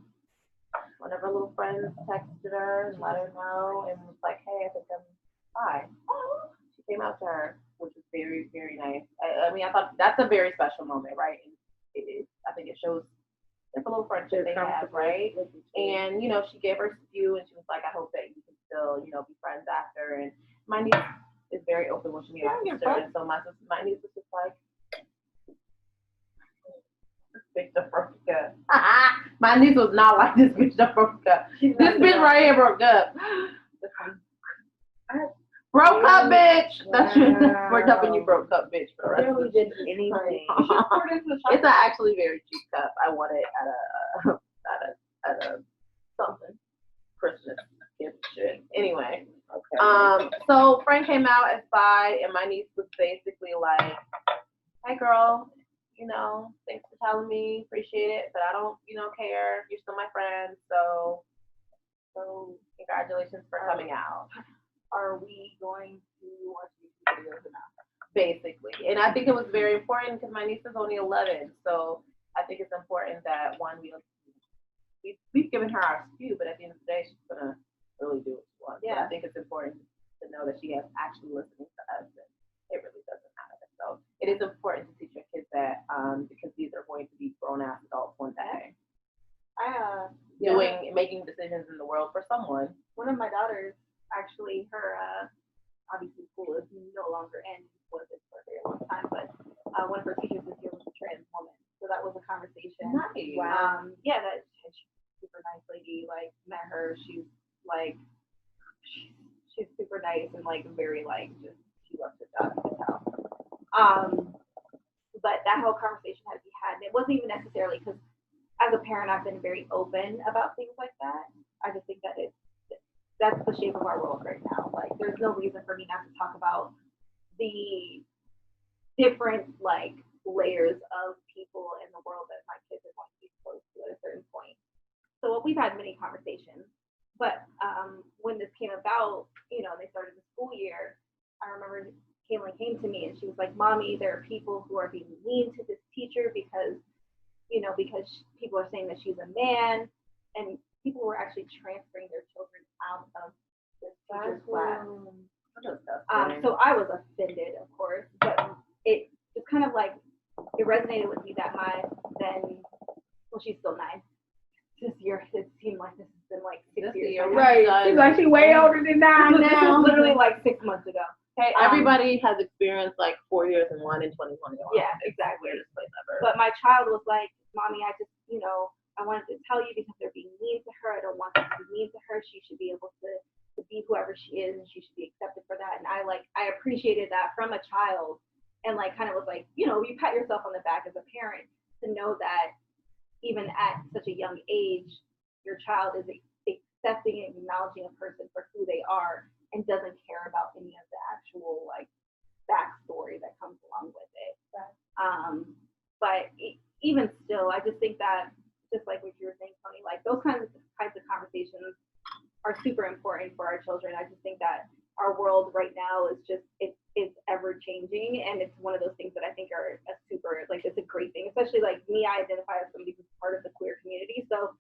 one of her little friends texted her and let her know and was like, hey, I think I'm bi. She came out to her, which was very, very nice. I mean, I thought that's a very special moment, right? It is. I think it shows it's a little friendship they have, right? And, she gave her view and she was like, I hope that you can still, be friends after. And my niece is very open when she meets her sister. And so my niece was just like, this bitch done broke up. My niece was not like this bitch done broke up. This bitch right here broke up. Broke up, bitch. That's we're dubbing you broke up, bitch. For the rest of did anything. It's actually very cheap cup. I want it at a something Christmas gift shit. Anyway, Okay. So Frank came out as bi, and my niece was basically like, "Hey, girl, thanks for telling me, appreciate it, but I don't, care. You're still my friend, so congratulations for coming out." Are we going to watch YouTube videos or not? Basically. And I think it was very important because my niece is only 11. So I think it's important that we've given her our spew, but at the end of the day, she's going to really do what she wants. Yeah. But I think it's important to know that she is actually listening to us, and it really doesn't matter. So it is important to teach your kids that because these are going to be grown ass adults one day. Making decisions in the world for someone. One of my daughters, actually, her obviously school is no longer in, was it for a very long time. conversation. Nice. Yeah, that she's a super nice lady. Like, met her, she's like, she's super nice and like very like just she loves her job, you can tell. But that whole conversation had to be had, and it wasn't even necessarily because as a parent I've been very open about things like that. I just think that that's the shape of our world right now. Like, there's no reason for me not to talk about the different like layers of people in the world that my kids are going to be exposed to at a certain point. So we've had many conversations, but when this came about, you know, they started the school year. I remember Caitlin came to me and she was like, "Mommy, there are people who are being mean to this teacher because, you know, because people are saying that she's a man," and people were actually transferring their children out of this teacher's class. So I was offended, of course, but it just kind of like it resonated with me that well, she's still 9. This year, it seemed like this has been like 6 years. Right. She's like, she's way older than 9 now. This was literally like 6 months ago. Hey, everybody has experienced like 4 years in 2021. Yeah, exactly. Weirdest place ever. But my child was like, "Mommy, I just, you know, I wanted to tell you because they're being mean to her. I don't want them to be mean to her. She should be able to be whoever she is, and she should be accepted for that." And I appreciated that from a child, and like kind of was like, you know, you pat yourself on the back as a parent to know that even at such a young age, your child is accepting and acknowledging a person for who they are and doesn't care about any of the actual like backstory that comes along with it. But even still, I just think that just like what you were saying, Tony, like those kinds of conversations are super important for our children. I just think that our world right now is just it's ever changing, and it's one of those things that I think are a super like it's a great thing. Especially like me, I identify as somebody who's part of the queer community, so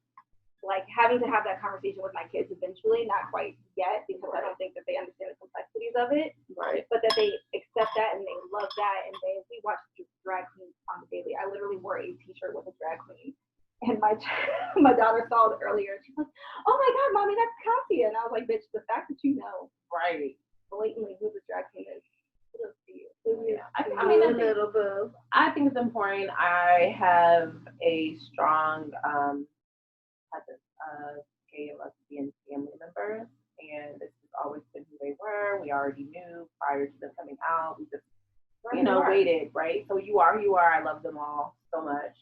like having to have that conversation with my kids eventually, not quite yet because I don't think that they understand the complexities of it, Right. but that they accept that and they love that, and we watch drag queens on the daily. I literally wore a t-shirt with a drag queen. And my daughter saw it earlier. She's like, "Oh my God, Mommy, that's Cassia." And I was like, "Bitch, the fact that you know Right. blatantly who the drag queen is, kudos to you." Yeah. I think it's important. I have a strong presence of gay and lesbian family members, and this has always been who they were. We already knew prior to them coming out. We just, waited, right? So you are who you are. I love them all so much.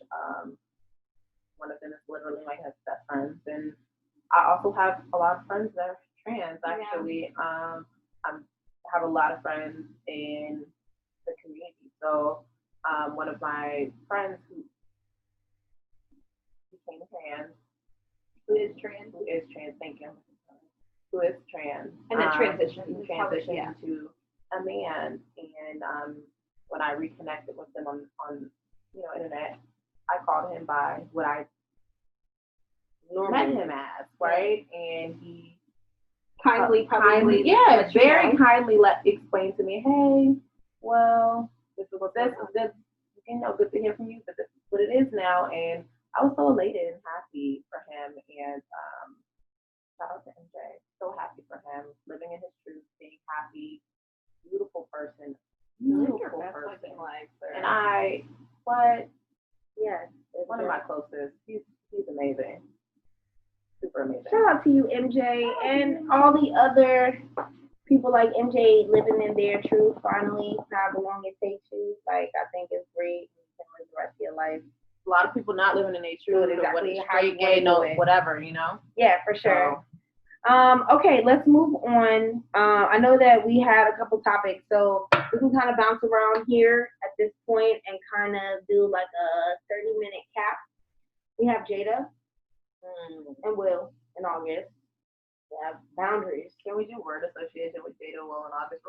One of them is literally my best friends, and I also have a lot of friends that are trans. Actually, I have a lot of friends in the community. So one of my friends who became trans, who is trans, thank you, who is trans, and then transitioned into a man, and when I reconnected with them on internet, I called him by what I met him as, right? And he kindly explained to me, "Hey, well, this is good, good to hear from you, but this is what it is now." And I was so elated and happy for him, and shout out to MJ, so happy for him, living in his truth, being happy, beautiful person, beautiful person. And yes, one of my closest. He's amazing, super amazing. Shout out to you, MJ, and all the other people like MJ living in their truth. Finally, however long it takes you. Like, I think it's great. You can live the rest of your life. A lot of people not living in their truth, exactly straight, gay, no, whatever, Yeah, for sure. Okay, let's move on. I know that we had a couple topics, so we can kind of bounce around here at this point and kind of do like a 30-minute cap. We have Jada and Will in August. We have boundaries. Can we do word association with Jada, Will, and August?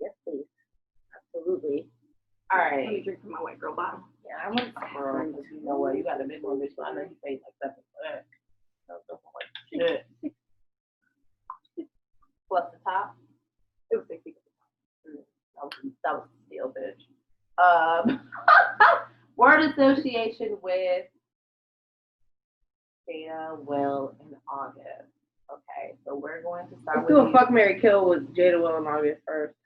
Yes, please. Absolutely. All right. Let me drink from my white girl bottle. Yeah, I want girl, because you know what? You got a big one, bitch. So I know you paid like 7 for that. Shit. Plus the top. It was 60. That was a steal, bitch. Word association with Jada, Will, and August. Okay, so we're going to start Let's do a fuck, marry, kill with Jada, Will, and August first.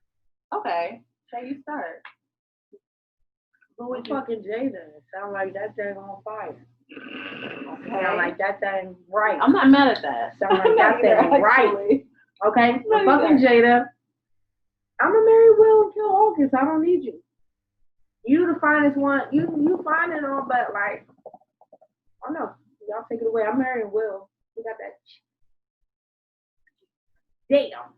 Okay, shall you start? Who is fucking Jada? Sound like that thing on fire. Okay. Sound like that thing right. I'm not mad at that. Sound like that thing right. Okay, Not fucking Jada. I'm gonna marry Will and kill August. I don't need you. You the finest one. You fine and all, but like, I don't know. Y'all take it away. I'm marrying Will. He got that. Damn.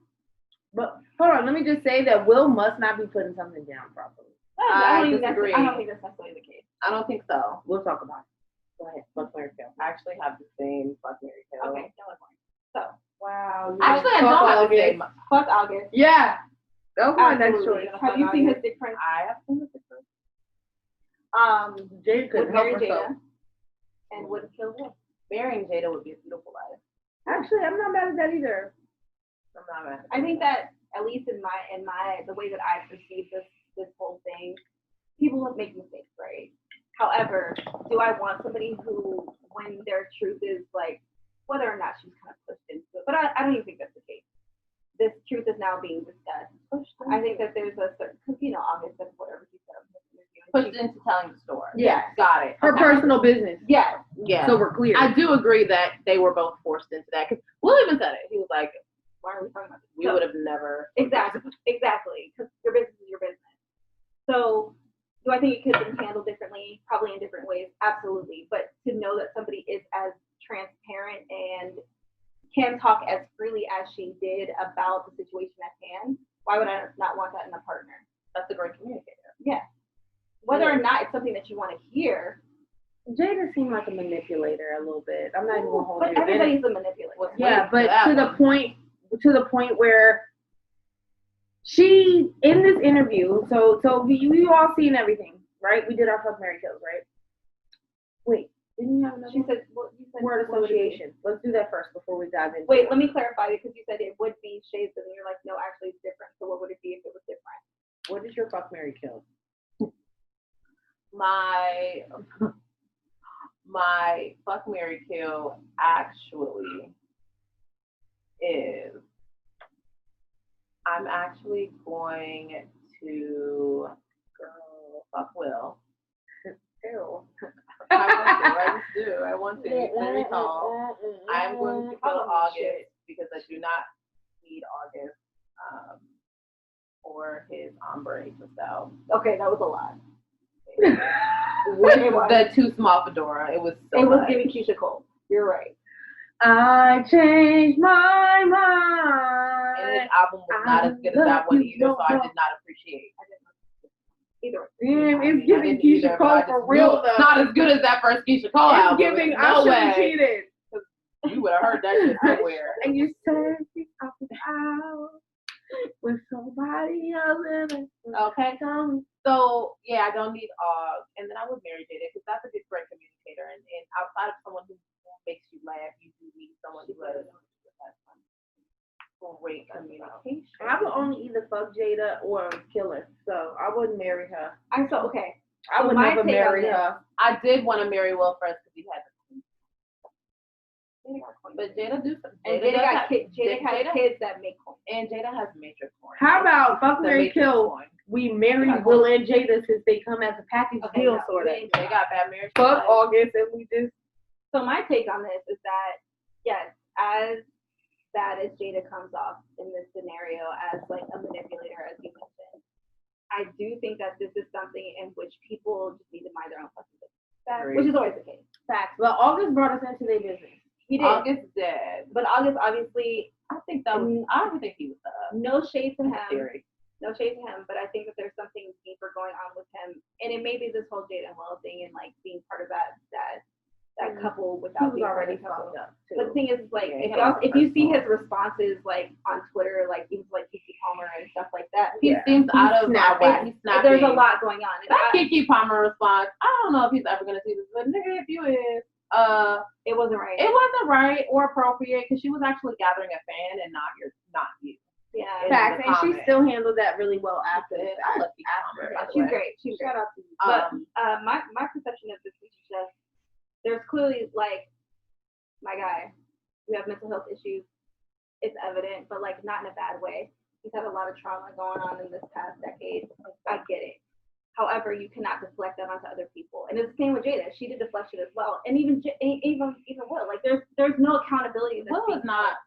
But hold on. Let me just say that Will must not be putting something down properly. I disagree. I don't think that's necessarily the case. I don't think so. We'll talk about it. Go ahead. Fuck Mary Kill. I actually have the same fuck Mary Kill. Okay, no one more. So, Wow. Actually, I don't have the same. fuck August. Yeah. That was my next Absolutely. choice. Have you seen his dick prints? I have seen the difference. Jada could Would help marry herself. Jada and would kill Will. Marrying Jada would be a beautiful life. Actually, I'm not mad at that either. I'm not mad. I think that at least in my the way that I perceive this whole thing, people make mistakes, right? However, do I want somebody who, when their truth is like, whether or not she's kind of pushed into it, but I don't even think that's the case. This truth is now being discussed. I think that there's a certain, because August said whatever he said. Pushed into telling the story. Yeah. Got it. Her personal business. Yeah. Yeah. So we're clear. I do agree that they were both forced into that. Because Will even said it. He was like, Why are we talking about this? we would have never. Exactly. Because your business is your business. So, do I think it could have been handled differently? Probably in different ways. Absolutely. But to know that somebody is as transparent and can talk as freely as she did about the situation at hand, why would I not want that in a partner? That's a great communicator. Yeah. Whether or not it's something that you want to hear. Jada seemed like a manipulator a little bit. I'm not even gonna hold But you. everybody's a manipulator. Yeah, but that to the point where she in this interview. So you all seen everything, right? We did our fuck Mary kills, right? Wait, didn't you have another? She said, well, you said word association. Let's do that first before we dive into. Wait, let me clarify because you said it would be shades, and you're like, no, actually it's different. So what would it be if it was different? What is your fuck Mary kill? My fuck Mary kill actually is I'm actually going to fuck Will. Ew. I want to. He's very tall. I'm going to kill August because I do not need August or his ombre so. Okay, that was a lot. The too small fedora. It was so It was much. giving Keisha Cole. You're right. I changed my mind. And his album was not as good as that one either, so I did not appreciate Either. Damn, it's giving Keisha Cole for real though. It's not as good as that first Keisha Cole It's album. giving No I should way. have cheated. You would have heard that shit somewhere. And you said it out with somebody else in it. Okay. So yeah, I don't need and then I would marry Jada because that's a good great communicator. And outside of someone who makes you laugh, you do need someone who has great communication. I would only either fuck Jada or kill her, so I wouldn't marry her. Okay. I would never marry her. I did want to marry Will first because he had but Jada do some. And Jada got kids. Jada has kids that make coins. And Jada has matrix coins. How about fuck Mary Kill? Coin. We marry Will and Jada since they come as a package deal, sort of. They got bad marriage. Fuck August, and we just. So my take on this is that yes, as bad as Jada comes off in this scenario as like a manipulator, as you mentioned, I do think that this is something in which people just need to mind their own fucking business, which is always the case. Facts. Well, August brought us into their business. He did. August did. But August obviously, I think that was. I don't think he was no shade to him. theory. No shade to him, but I think that there's something deeper going on with him, and it may be this whole Jada and Will thing and like being part of that couple without being already fucked up. But the thing is, like, Yeah, if you see his responses like on Twitter, like things like Kiki Palmer and stuff like that, He seems out of snapping. He's snapping. there's a lot going on. That Kiki Palmer response, I don't know if he's ever gonna see this, but nigga, if you is, it wasn't right. it wasn't right or appropriate because she was actually gathering a fan and not you. Yeah. Facts, and she still handled that really well after the I love fact. Kiki Palmer. by the She's way. great. She's great. Shout out to you. But my perception of this is just there's clearly like my guy, you have mental health issues. It's evident, but like not in a bad way. He's had a lot of trauma going on in this past decade. I get it. However, you cannot deflect that onto other people. And it's the same with Jada. She did deflection as well. And even Will. Like there's no accountability. Will is not.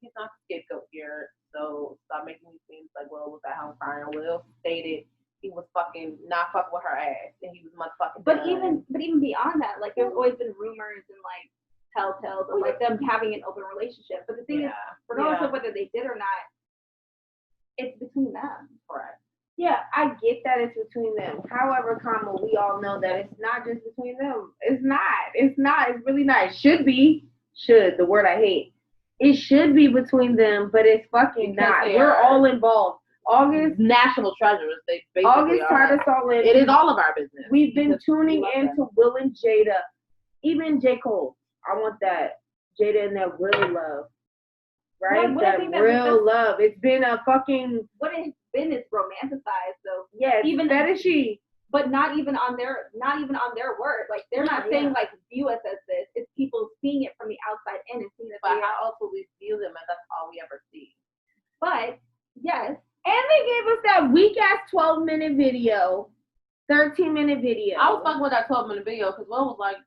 He's not the scapegoat here. So stop making me seem like Will was at home crying. Will stated he was fucking not fucking with her ass, and he was motherfucking. But done. even beyond that, like there's always been rumors and like telltales of like them having an open relationship. But the thing is, regardless of whether they did or not, it's between them. Correct. Yeah, I get that it's between them. However, we all know that it's not just between them. It's not. It's not. It's really not. It should be. Should, the word I hate. It should be between them, but it's fucking not. We're all involved. August, national treasures. They basically August tied us all in. It is all of our business. We've been tuning into Will and Jada. Even J. Cole. I want that Jada and that real love. Right? That real love. It's been a fucking... What it's been is romanticized, so... Yeah, even fetishy. But not even on their word. Like, they're not saying, like, view us as this. It's people seeing it from the outside in and seeing that but how else will we view them, and that's all we ever see. But, yes. And they gave us that weak-ass 12-minute video. 13-minute video. I was fucking with that 12-minute video because Will was like,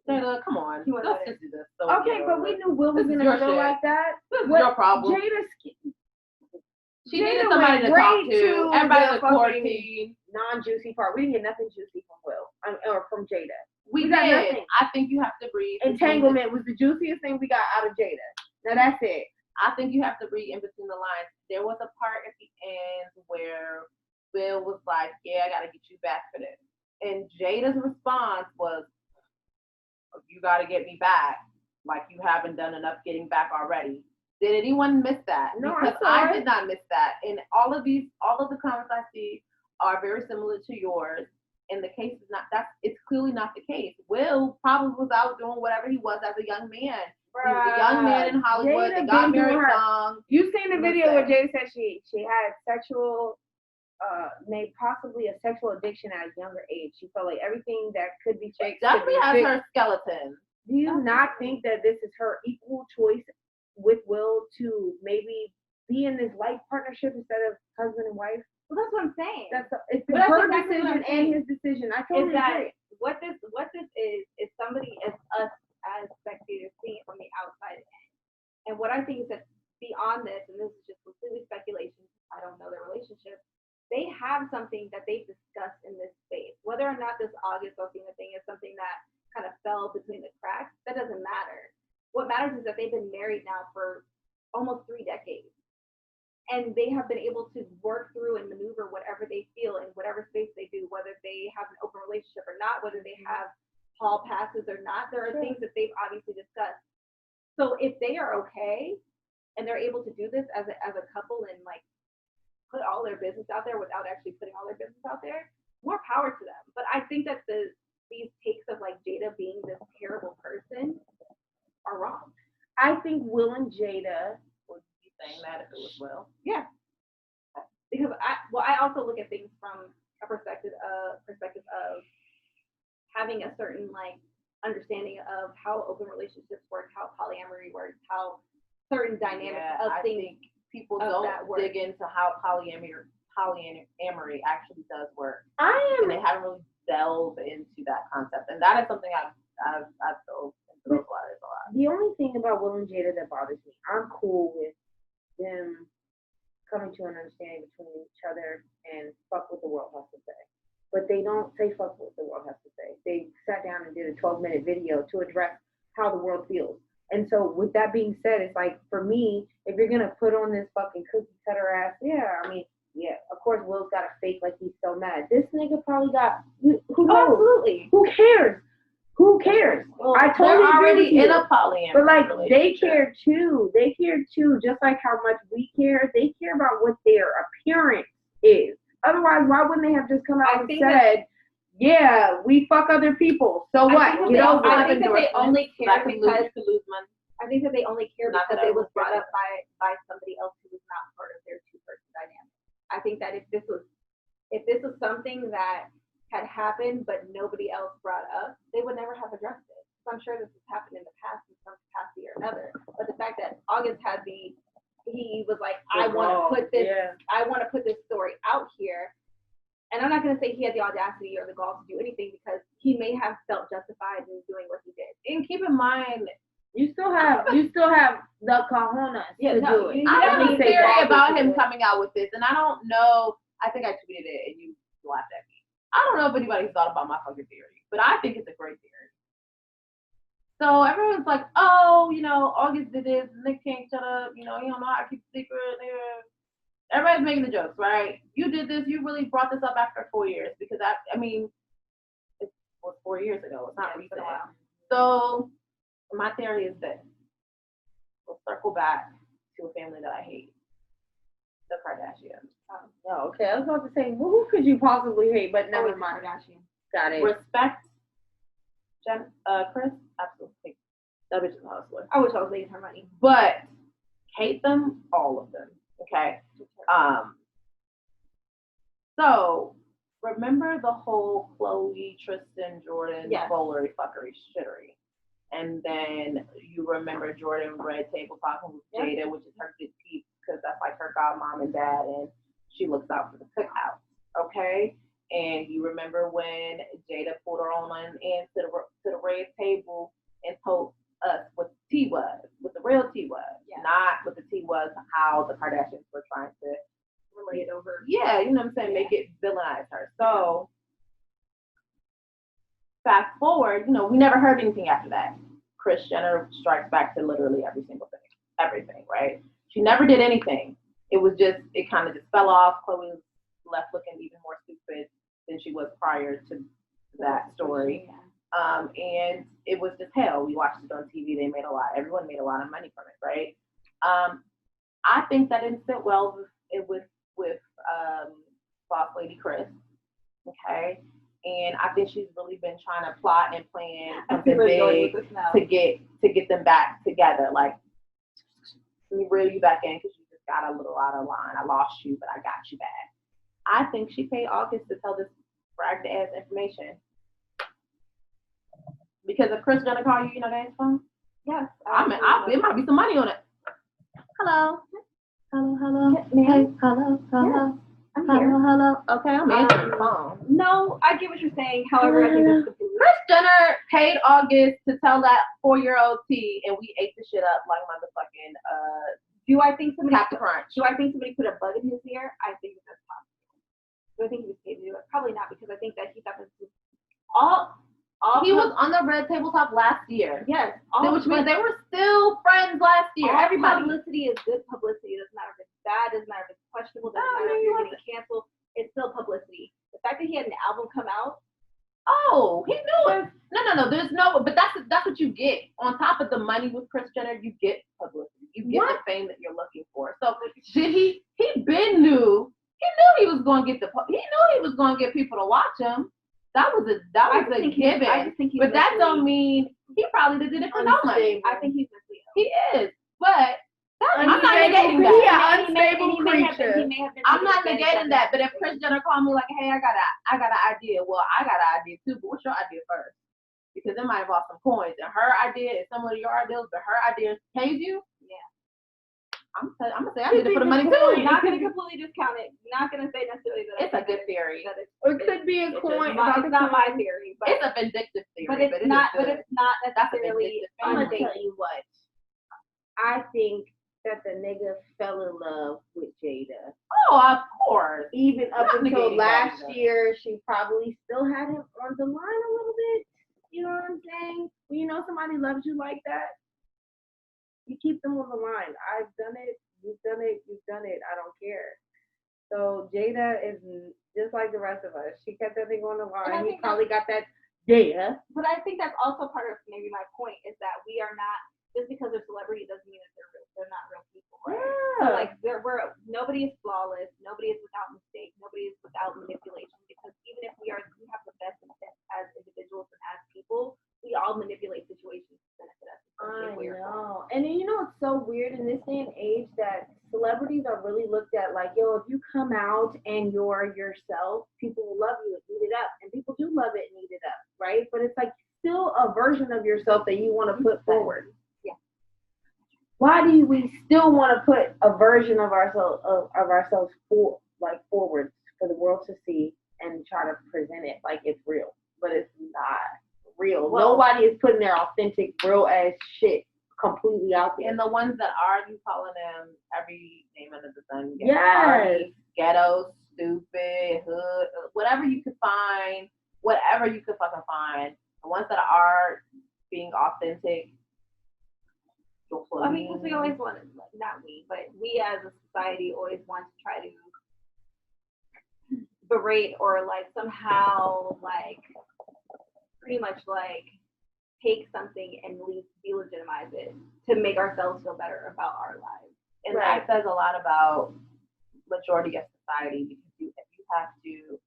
Jada, come on. Let's just do this. So okay, but we knew Will was going to feel like that. This is your problem. She needed somebody to talk to. Everybody was quarantine. Non-juicy part. We didn't get nothing juicy from Will or from Jada. We got nothing. I think you have to read. Entanglement was the juiciest thing we got out of Jada. Now that's it. I think you have to read in between the lines. There was a part at the end where Will was like, "Yeah, I got to get you back for this," and Jada's response was, "You got to get me back. Like you haven't done enough getting back already." Did anyone miss that? No, because I did not miss that. And all of the comments I see are very similar to yours. And the case is not that. It's clearly not the case. Will probably was out doing whatever he was as a young man. He was a young man in Hollywood. They got married young. You seen the video where Jada said she had sexual, maybe possibly a sexual addiction at a younger age. She felt like everything that could be fixed. Definitely has her skeleton. Do you not think that this is her equal choice with Will to maybe be in this life partnership instead of husband and wife? Well, that's what I'm saying. It's her decision and his decision. I totally agree. What this is somebody as us as spectators seeing it from the outside in. And what I think is that beyond this, and this is just completely speculation, I don't know their relationship, they have something that they've discussed in this space. Whether or not this August Alsina thing is something that kind of fell between the cracks, that doesn't matter. What matters is that they've been married now for almost 3 decades. And they have been able to work through and maneuver whatever they feel in whatever space they do, whether they have an open relationship or not, whether they have hall passes or not. There are things that they've obviously discussed. So if they are okay and they're able to do this as a couple and like put all their business out there without actually putting all their business out there, more power to them. But I think that these takes of like Jada being this terrible person are wrong. I think Will and Jada would be saying that if it was Will. Yeah. Because I also look at things from a perspective of having a certain like understanding of how open relationships work, how polyamory works, how certain dynamics of things. I think people don't dig into how polyamory actually does work. And they haven't really delved into that concept, and that is something I've dove into those waters a lot. The only thing about Will and Jada that bothers me, I'm cool with them coming to an understanding between each other and fuck what the world has to say. But they don't say fuck what the world has to say. They sat down and did a 12-minute video to address how the world feels. And so with that being said, it's like, for me, if you're going to put on this fucking cookie cutter ass, of course Will's got a fake like he's so mad. This nigga probably got, who knows? Absolutely. Who cares? Who cares? Well, I totally agree with you. In a polyamory. But like, they care too. They care too, just like how much we care. They care about what their appearance is. Otherwise, why wouldn't they have just come out and said, yeah, we fuck other people. So what? I think that they only care because it was brought up by somebody else who was not part of their two-person dynamic. I think that if this was something that had happened but nobody else brought up, they would never have addressed it. So I'm sure this has happened in the past in some capacity or another. But the fact that August he was like, I want to put this story out here, And I'm not going to say he had the audacity or the gall to do anything because he may have felt justified in doing what he did. And keep in mind, you still have the cojones to do it. I have a theory about him it. coming out with this, and I don't know. I think I tweeted it, and you laughed at me. I don't know if anybody's thought about my fucking theory, but I think it's a great theory. So everyone's like, oh, August did this, Nick can't shut up, you don't know how to keep a secret. Everybody's making the jokes, right? You did this, you really brought this up after 4 years, because I mean, it was 4 years ago, it's not recent. So my theory is this. We'll circle back to a family that I hate. The Kardashians. Oh, okay. I was about to say, well, who could you possibly hate? But never mind. Kardashian. Got it. Respect Chris, absolutely. That bitch is a hustler. I wish I was making her money. But hate them, all of them. Okay. So remember the whole Khloe, Tristan, Jordan, foolery, fuckery, shittery. And then you remember Jordan Red Table talking with Jada, which is her good peep, because that's like her godmom and dad, and she looks out for the cookhouse. Okay? And you remember when Jada pulled her on in to the Red Table and told us what the tea was, what the real tea was, not what the tea was, how the Kardashians were trying to relay it over. Yeah, you know what I'm saying? Make it villainize her. So fast forward, we never heard anything after that. Kris Jenner strikes back to literally every single thing. Everything, right? She never did anything. It kind of just fell off. Khloe was left looking even more stupid than she was prior to that story. And it was just hell. We watched it on TV. Everyone made a lot of money from it, right? I think that didn't sit well with Boss Lady Kris. Okay? And I think she's really been trying to plot and plan something big to get them back together. Like, let me reel you back in because you just got a little out of line. I lost you, but I got you back. I think she paid August to tell this bragged ass information. Because if Kris Jenner call you, you know that his phone? Yes. It might be some money on it. Hello. Hello. Hey, hello. I'm here. Hello. Okay, I'm answering the phone. No, I get what you're saying. However, I think that's completely. Kris Jenner paid August to tell that 4-year-old tea, and we ate the shit up like motherfucking Do I think somebody Captain Crunch? Do I think somebody put a bug in his ear? I think that's possible. Do I think he was paid to do it? Probably not, because I think that he thought this was all. He was on the Red Tabletop last year. Yes. Which means they were still friends last year. Everybody. Publicity is good publicity. It doesn't matter if it's bad. It doesn't matter if it's questionable. It doesn't matter if you're getting canceled. It's still publicity. The fact that he had an album come out. Oh, he knew it. No. There's no. But that's what you get. On top of the money with Kris Jenner, you get publicity. You get the fame that you're looking for. So did he? He knew. He knew he was going to get He knew he was going to get people to watch him. That was a given. But that don't mean he probably did it for no money. I think he's misleading. He is, but I'm not negating that. Yeah, unstable creature. I'm not negating that. But if Kris Jenner called me like, hey, I got an idea. Well, I got an idea too. But what's your idea first? Because it might involve some coins, and her idea is some of your ideas, but her idea pays you. Yeah. I'm gonna say I did it for the money too. Not gonna completely discount it. Not gonna say necessarily that it's a good theory. It could be a coin. It's not my theory, but it's a vindictive theory. But it's not. But it's not necessarily. I'm gonna tell you what. I think that the nigga fell in love with Jada. Oh, of course. Even up until last year, she probably still had him on the line a little bit. You know what I'm saying? When you know somebody loves you like that, you keep them on the line. I've done it. You've done it. You've done it. I don't care. So Jada is just like the rest of us. She kept that thing on the line. He probably got that data. But I think that's also part of maybe my point is that we are not, just because they're celebrity doesn't mean that they're not real people. Right? Yeah. So like nobody is flawless. Nobody is without mistake. Nobody is without manipulation. Because even if we have the best intent as individuals and as people, we all manipulate situations to benefit us. I know. And then, it's so weird in this day and age that celebrities are really looked at like, yo, if you come out and you're yourself, people will love you and eat it up. And people do love it and eat it up, right? But it's like still a version of yourself that you want to put forward. Yeah. Why do we still want to put a version of ourselves forward for the world to see and try to present it like it's real, but it's not real. Well, Nobody is putting their authentic, real ass shit completely out there. And the ones that are, you calling them every name under the sun. Yes. Party, ghetto, stupid, hood, whatever you could find, whatever you could fucking find. The ones that are being authentic. I mean, because we always want to, not we, but we as a society always want to try to berate or like somehow like pretty much like take something and delegitimize it to make ourselves feel better about our lives. And that says a lot about majority of society, because if you have to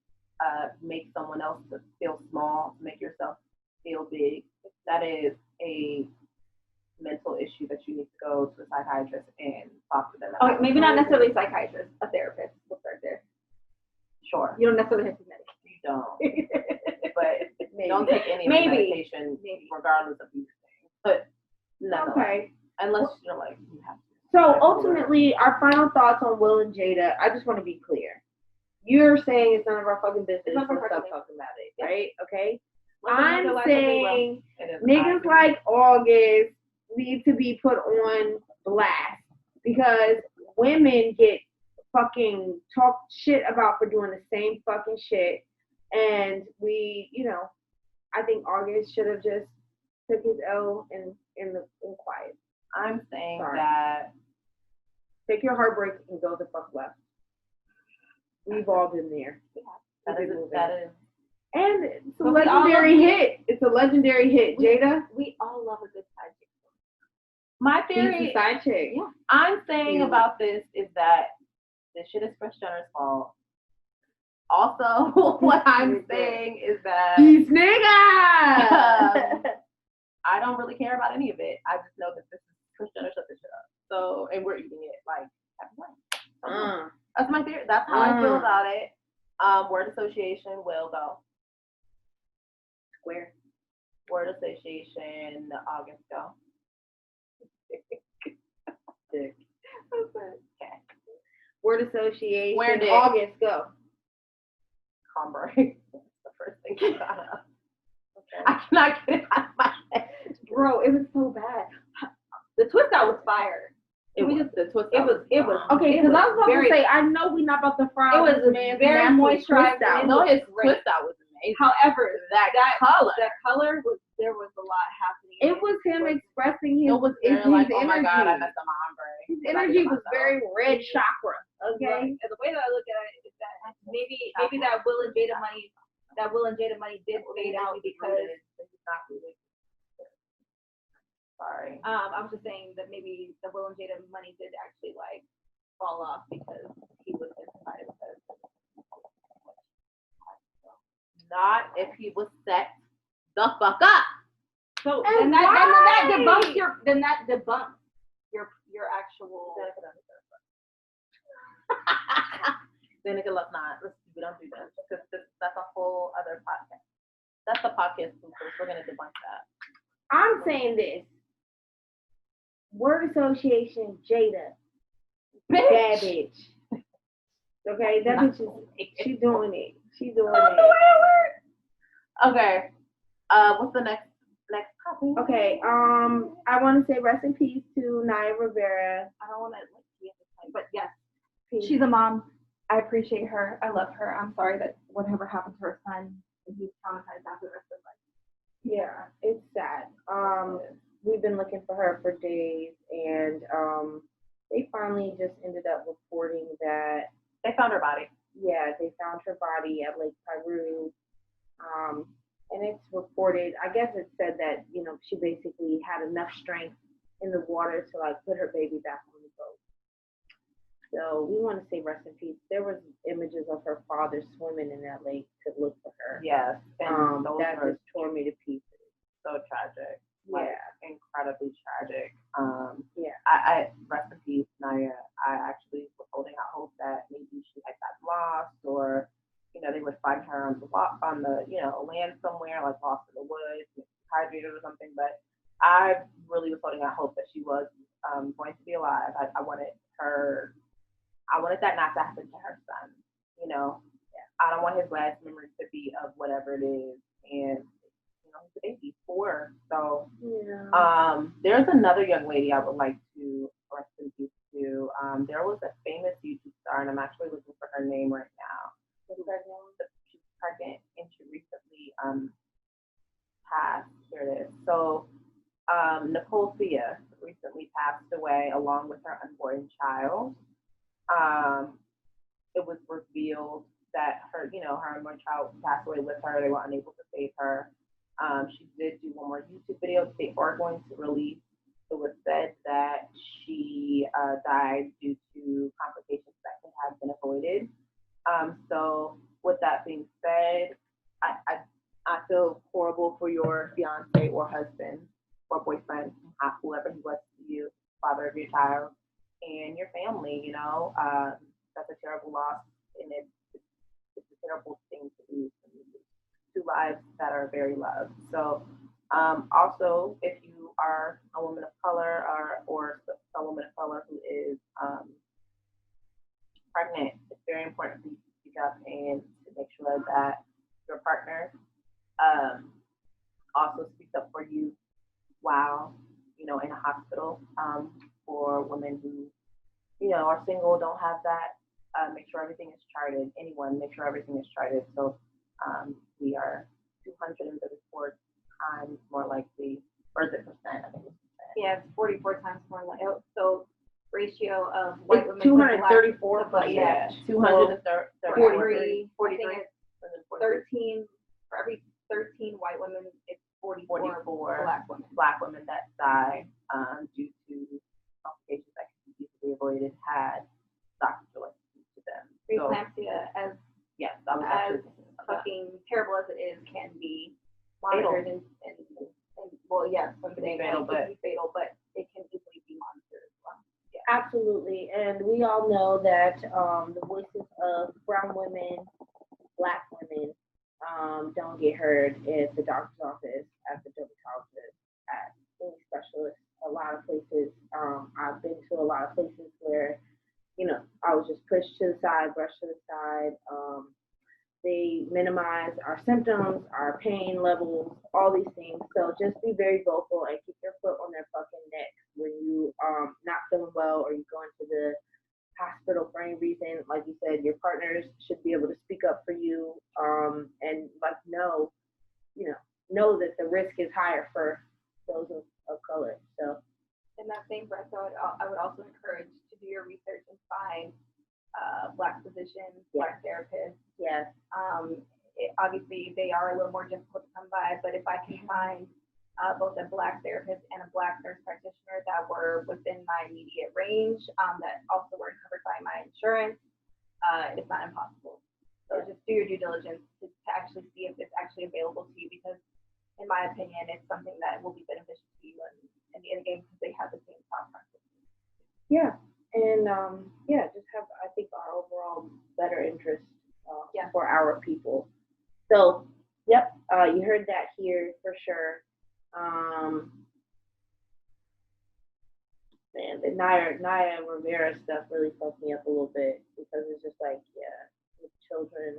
make someone else to feel small, to make yourself feel big, that is a mental issue that you need to go to a psychiatrist and talk to them about. Oh, maybe not necessarily a psychiatrist, a therapist. We'll start there. Sure. You don't necessarily have to medicate. You don't. But Maybe. don't take any medication regardless of these things. But no. Okay. Unless you're like, you have to. So ultimately, our final thoughts on Will and Jada, I just want to be clear. You're saying it's none of our fucking business. Let's stop talking about it, right? Okay? I'm saying niggas like August need to be put on blast because women get fucking talked shit about for doing the same fucking shit. And we, I think August should have just took his L in quiet. I'm saying that take your heartbreak and go the fuck left. We've all been there. Yeah, that is. And it's a legendary hit. It's a legendary hit, Jada. We all love a good side chick. My theory. He's the side chick. Yeah. I'm saying about this is that this shit is Kris Jenner's fault. Also, what I'm saying is that these niggas. I don't really care about any of it. I just know that this is Kris Jenner shut this shit up. So, and we're eating it like that's my theory. That's how I feel about it. Word association will go. Square. Word association, August go. Dick. Okay. Word association. Where did August go? Conbury. That's the first thing I thought of. Okay. I cannot get it out of my head. Bro, it was so bad. The twist out was fire. It was okay. Because I was about to say, I know we're not about to fry. It was very moisturized. I know his twist out was amazing. However, that color was there was a lot happening. It was him expressing his. It was very like, oh my energy. god, I messed up my hombre. His energy was very red chakra. Okay. Right. And the way that I look at it is that maybe that Will and Jada money did fade out because it's not really. Sorry. I was just saying that maybe the Will and Jada money did actually like fall off because he was inside of it. Not if he was set the fuck up. So then that debunks your actual. Then let's not. We don't do that because that's a whole other podcast. That's the podcast. We're gonna debunk that. I'm saying this. Word association, Jada. Bad bitch. Okay, that bitch is. She's doing it. She's doing it. Okay. What's the next topic? Okay. I want to say rest in peace to Naya Rivera. I don't want to but yes, she's a mom. I appreciate her. I love her. I'm sorry that whatever happened to her son, and he's traumatized after the rest of his life. Yeah, it's sad. We've been looking for her for days, and they finally just ended up reporting that they found her body. Yeah, they found her body at Lake Piru. And it's reported, I guess it said that, she basically had enough strength in the water to like put her baby back on the boat. So we want to say rest in peace. There was images of her father swimming in that lake to look for her. Yes. And that just tore me to pieces. So tragic. Yeah. Incredibly tragic. Yeah. I rest in peace, Naya. I actually was holding out hope that maybe she had gotten lost, or they would find her on the land somewhere, like lost in the woods, dehydrated or something. But I really was holding out hope that she was going to be alive. I wanted that not to happen to her son. Yeah. I don't want his last memory to be of whatever it is. And he's a baby, 4. So Yeah. there's another young lady I would like to rest in peace to. There was a famous YouTube star, and I'm actually looking for her name right now. She's pregnant, and she recently passed. Here it is. So Nicole Thea recently passed away along with her unborn child. It was revealed that her unborn child passed away with her. They were unable to save her. She did do one more YouTube video they are going to release. It was said that she died due to complications that could have been avoided. So with that being said, I feel horrible for your fiance or husband or boyfriend, whoever he was to you, father of your child, and your family. That's a terrible loss, and it's a terrible thing to lose. 2 lives that are very loved. So, also, if you are a woman of color or a woman of color who is pregnant, it's very important for you to speak up and to make sure that your partner also speaks up for you while in a hospital. For women who are single, don't have that. Make sure everything is charted. Anyone, make sure everything is charted. So we are 234 times more likely, or is it percent? I think it's percent. Yeah, it's 44 times more likely. So ratio of white women. 234, but yeah, 233, 43, 13 for every 13 white women, it's 44 black women that die due to complications that can be easily avoided had doctors to them. Preeclampsia, as fucking terrible as it is, can be monitored and well, yes, someday it can be fatal, but it can easily be monitored as well. Yeah. Absolutely, and we all know that the voices of brown women, black women, don't get heard at the doctor's office, at the dermatologist, at any specialist. A lot of places, I've been to a lot of places where, I was just pushed to the side, brushed to the side. They minimize our symptoms, our pain levels, all these things. So just be very vocal and keep your foot on their fucking neck when you not feeling well or you go into the hospital for any reason. Like you said, your partners should be able to speak up for you and know that the risk is higher for those of color. So in that same breath, I would also encourage to do your research and find black physicians, black therapists. Yes. Obviously, they are a little more difficult to come by, but if I can find both a black therapist and a black nurse practitioner that were within my immediate range, that also were covered by my insurance, it's not impossible. So just do your due diligence to actually see if it's actually available to you, because in my opinion, it's something that will be beneficial to you in the end game, because they have the same thought process. Yeah. And just have, I think, our overall better interest for our people. So, yep, you heard that here for sure. Man, the Naya Rivera stuff really fucked me up a little bit, because it's just like, with children,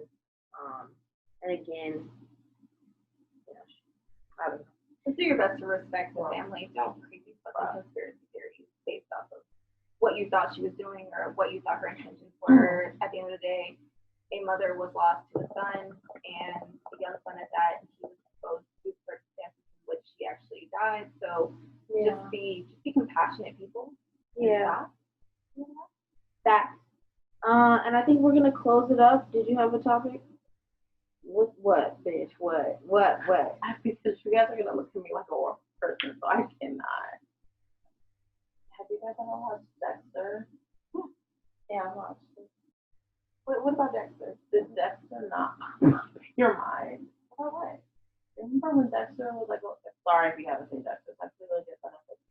and again, I don't know. Just do your best to respect the family. Don't create these fucking conspiracy theories based off of what you thought she was doing or what you thought her intentions were. At the end of the day, a mother was lost to a son, and a young son at that. He was exposed to circumstances in which she actually died. So just be compassionate, people. Yeah. Facts. And I think we're gonna close it up. Did you have a topic? What, bitch? What? Because you guys are gonna look at me like a wolf person, so I cannot. Have you guys ever watched Dexter? Yeah, I watched it. What about Dexter? Did Dexter not your mind? About what? Remember when Dexter was like, sorry if you haven't seen Dexter, that's really good benefit.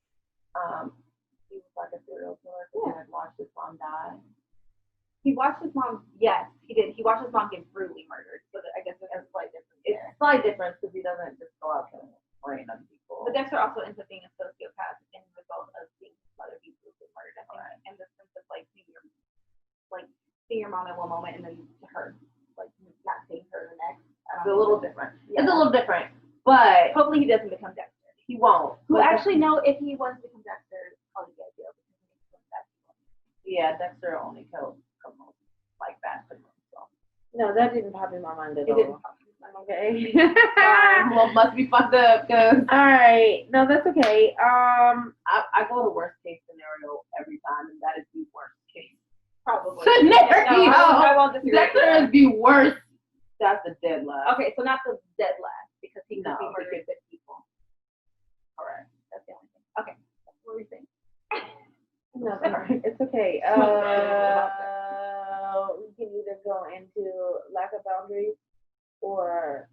He was like a serial killer who had watched his mom die. He watched his mom. Yes, he did. He watched his mom get brutally murdered. So I guess there's a slight difference. It's a slight difference because he doesn't just go out killing random people. But Dexter also ends up being a sociopath in the result of seeing his mother be brutally murdered. I think, and the sense of seeing your mom in one moment and then to her, a little different. Yeah. It's a little different, but Hopefully he doesn't become Dexter. he won't. Who But actually know if he wants to become Dexter, probably the idea. yeah, Dexter only kills criminals, like bad criminals. So. No, that didn't pop in my mind at It all. didn't. Okay. Well, must be fucked up because All right. No, that's okay. I go to worst case scenario every time, and that is the worst case. Probably. Scenario. I won't disagree with Dexter that. is the worst. That's the dead last. Okay, so not the dead last because he could No, be murdering good people. Correct. That's the only thing. Okay, what were we saying? no, it's okay. We can either go into lack of boundaries or,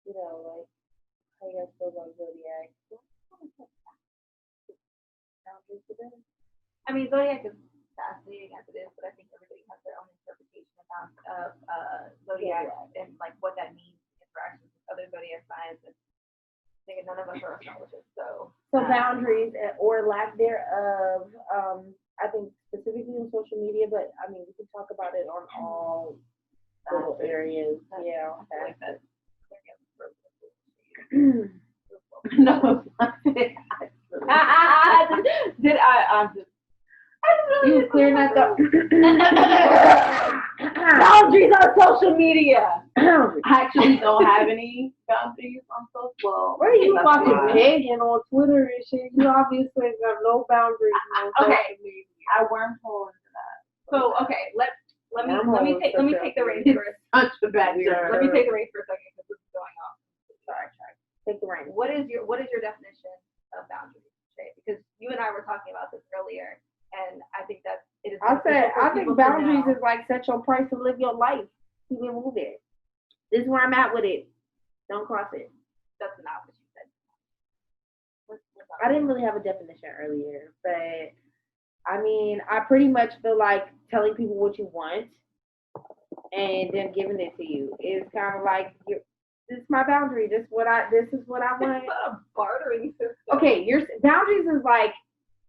like how you guys feel about zodiac. Boundaries for them. I mean, Zodiac is fascinating as it is, but I think everybody has their own interpretation of Zodiac and like what that means, interactions with other Zodiac signs. And I think none of us are astrologers, so. So boundaries or lack thereof. I think specifically on social media, but I mean we can talk about it on all little areas. Yeah. I feel like that. No. Did I'm just. You clearing that up. Boundaries on social media. I actually don't have any boundaries on social. Well, What are you that's fucking fine. begging on Twitter and shit? You obviously have no boundaries on Okay. social media. I wormhole into that. So okay, let me take the reins for a Such a bad joke. let me take the reins for a second because this is going off. Sorry. Take the reins. What is your definition of boundaries, Shay? Because you and I were talking about this earlier, and I think that it is. I think boundaries is is like set your price and live your life. Keep it moving. This is where I'm at with it. Don't cross it. that's not what you said. I didn't really have a definition earlier, but I mean, I pretty much feel like telling people what you want and then giving it to you is kind of like this is my boundary. This is what I want. It's not a bartering system. Okay, your boundaries is like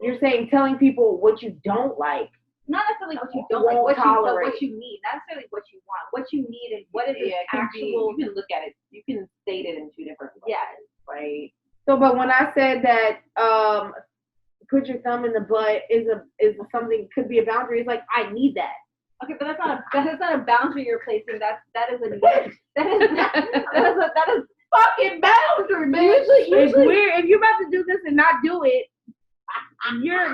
you're saying telling people what you don't like. Not necessarily what you don't Won't like, but tolerate. what you need. Not necessarily what you want. What you need and what is Yeah, the it can actual. be, you can look at it. You can state it in two different ways. Yes. Right. So, but when I said that, put your thumb in the butt is something could be a boundary. It's like I need that. Okay, but that is not a boundary you're placing. That is a need. that is Fucking boundary, man. Usually, if you're about to do this and not do it,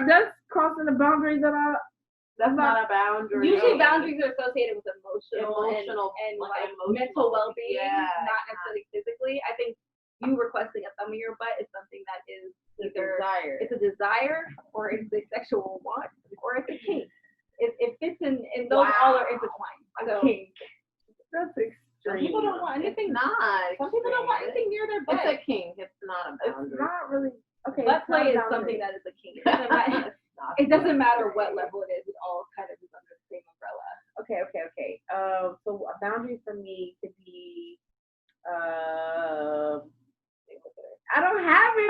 that's crossing the boundaries that I. That's not a boundary. Usually boundaries are associated with emotional and like like emotional, mental well-being, yeah. not necessarily physically. I think you requesting a thumb in your butt is something that is either Desire. it's a desire or it's a sexual want or it's a kink. It fits in those all are intertwined. So Kink. That's Some extreme. people don't want anything. Not. some people don't want anything near their butt. It's a kink. It's not a It's boundary. not really okay. Butt it's not play a is something boundary. that is a kink. It doesn't matter what level it is. It all kind of is under the same umbrella. Okay. So a boundary for me could be. I don't have any.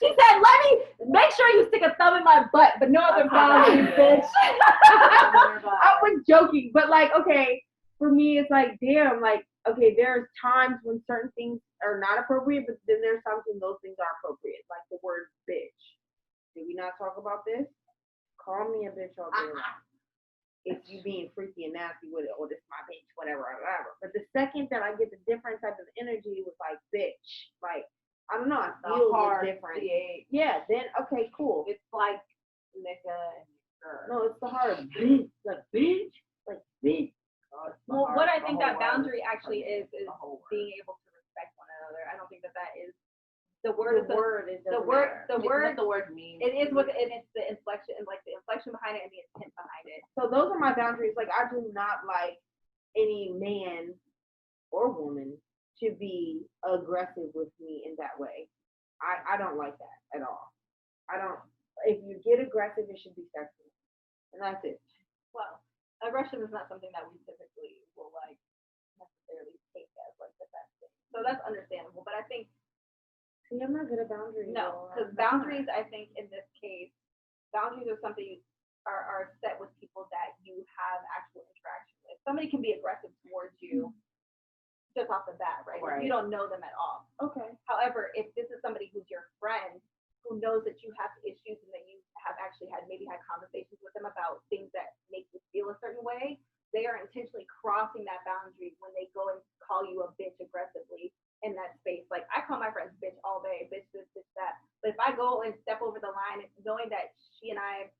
She said, "Let me make sure you stick a thumb in my butt, but no other boundaries, bitch." I was joking, but like, okay, for me, it's like, damn, like, okay, there's times when certain things are not appropriate, but then there's times when those things are appropriate, like the word bitch. Did we not talk about this? Call me a bitch all day long. If you being freaky and nasty with it, or this my bitch, whatever. But the second that I get the different type of energy with like bitch, like, I don't know, I feel the difference. Yeah, then okay, cool. It's like nigga and girl. No, it's the hard bitch, like bitch, like bitch. Well, what I think that boundary actually is the whole word. being able to respect one another. I don't think that is the word. The word is the word. The It's word. what the word means. It is what and it's the inflection and like the inflection behind it and the intent behind it. So those are my boundaries. Like I do not like any man or woman to be aggressive with me in that way. I don't like that at all. I don't. If you get aggressive, it should be sexual, and that's it. Well, aggression is not something that we typically will like necessarily take as like the best thing. So that's understandable. But I think See, I'm not good at boundaries. no, though. because boundaries, I think in this case, boundaries are something are set with people that you have actual interaction with. somebody can be aggressive towards you just off the bat, right? Like, you don't know them at all. Okay. However, if this is somebody who's your friend, who knows that you have issues and that you have actually had conversations with them about things that make you feel a certain way, they are intentionally crossing that boundary when they go and call you a bitch aggressively in that space. Like, I call my friends bitch all day, bitch this, bitch that. But if I go and step over the line, knowing that he and I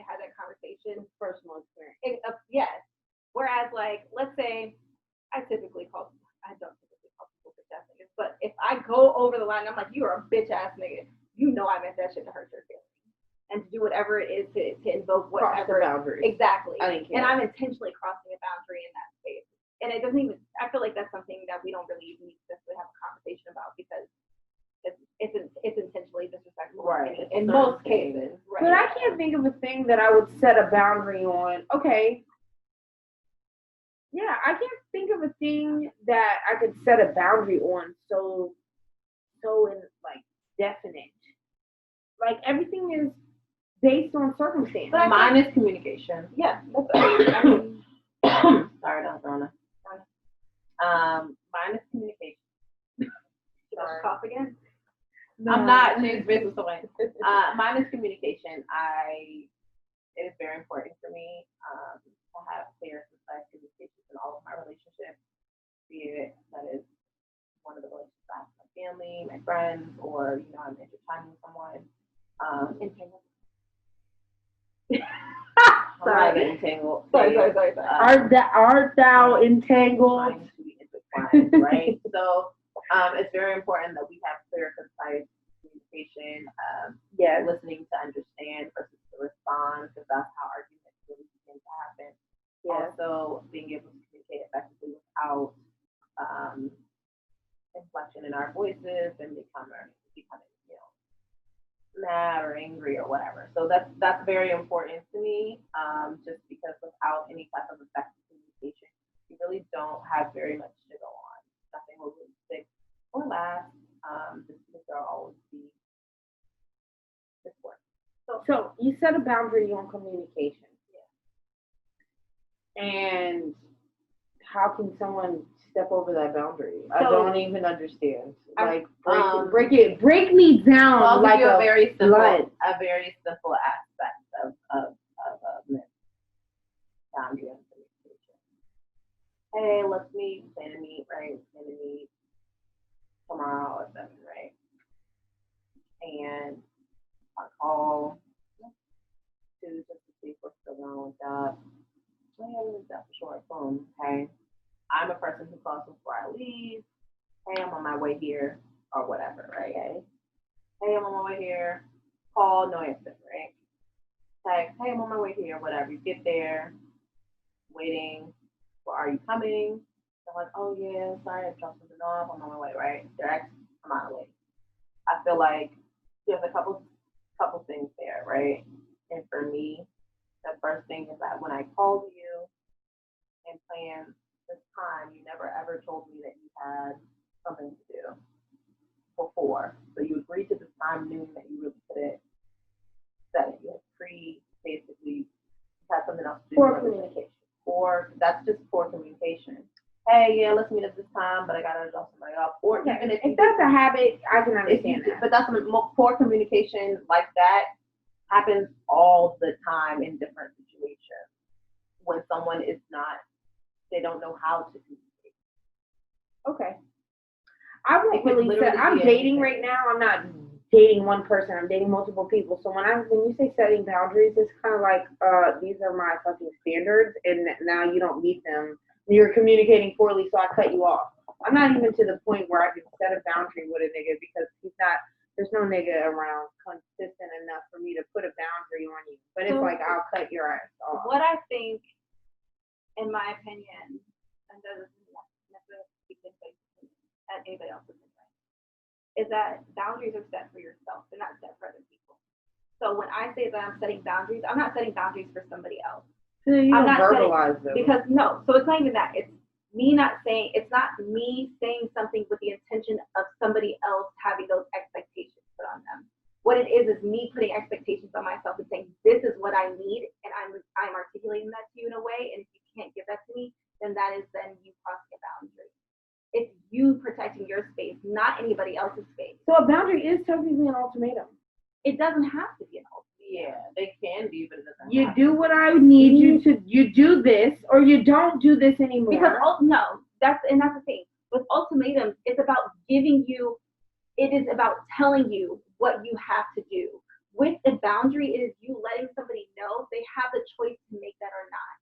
had that conversation, Personal experience. yes. Whereas, like, let's say I don't typically call people bitch ass niggas, but if I go over the line, I'm like, you are a bitch ass nigga. You know I meant that shit to hurt your feelings. And to do whatever it is to invoke whatever. Cross the boundaries. Exactly. I didn't care. And I'm intentionally crossing a boundary in that space. And it doesn't even, I feel like that's something that we don't really need to have a conversation about because it's intentionally disrespectful. Right. In most cases. Right. But I can't think of a thing that I would set a boundary on. Okay. Yeah, I can't think of a thing that I could set a boundary on so in like definite. Like everything is based on circumstance. But mine is communication. Yeah, that's I mean, sorry, not Rona. Mine is communication. should I cough again? No. I'm not. She's business away. Mine is communication. It is very important for me to have clear, concise communications in all of my relationships. Be it that is one of the relationships I have with my family, my friends, or I'm intertwining with someone. Entangled. Sorry. Entangled. Sorry. Art thou entangled? Trying to be intertwined, right? So it's very important that we have clear, concise communication. Yes. Listening to understand versus to respond, because that's how arguments really begin to happen. Yes. Also, being able to communicate effectively without inflection in our voices and becoming mad or angry or whatever. So that's very important to me. Just because without any type of effective communication, you really don't have very much to go on. Nothing will really stick or last. Just because there'll always be this work. So you set a boundary on communication. Yeah. And how can someone step over that boundary? I don't even understand. Like break me down. So I'll like give you a very simple aspect of boundary and communication. Hey, let's meet. Plan to meet, right? Plan to meet tomorrow at 7, right? And I call to just to see what's going on with that. Well, that's a short phone. Okay. I'm a person who calls before I leave. Hey, I'm on my way here, or whatever, right? Hey, I'm on my way here. Call, no answer, right? Text, hey, I'm on my way here, whatever. You get there, waiting. Well, are you coming? They're like, oh yeah, sorry, I dropped something off. I'm on my way, right? Direct, I'm on my way. I feel like there's a couple things there, right? And for me, the first thing is that when I called you and planned this time, you never ever told me that you had something to do before. So you agreed to this time knowing that you really couldn't set it. You had basically had something else to do. Poor communication. Or that's just poor communication. Hey, yeah, let's meet at this time, but I gotta drop somebody off. Or even if that's a habit, I can understand that. But that's poor communication like that happens all the time in different situations when someone is not, they don't know how to communicate. Okay. I won't really say, I'm dating right now. I'm not dating one person. I'm dating multiple people. So when you say setting boundaries, it's kind of like, these are my fucking standards, and now you don't meet them. You're communicating poorly, so I cut you off. I'm not even to the point where I can set a boundary with a nigga because there's no nigga around consistent enough for me to put a boundary on you. But it's like, I'll cut your ass off. What I think, in my opinion, and doesn't necessarily speak at anybody else's opinion, is that boundaries are set for yourself. They're not set for other people. So when I say that I'm setting boundaries, I'm not setting boundaries for somebody else. So you I'm don't not verbalize them. Because no, so it's not even that. It's me not saying, it's not me saying something with the intention of somebody else having those expectations put on them. What it is me putting expectations on myself and saying, this is what I need, and I'm articulating that to you in a way, and if you can't give that to me, not anybody else's space. So a boundary is technically an ultimatum. It doesn't have to be an ultimatum. Yeah, they can be, but it doesn't. You do what I need you to. You do this, or you don't do this anymore. Because that's the thing. With ultimatums, it's about giving you. It is about telling you what you have to do. With a boundary, it is you letting somebody know they have the choice to make that or not.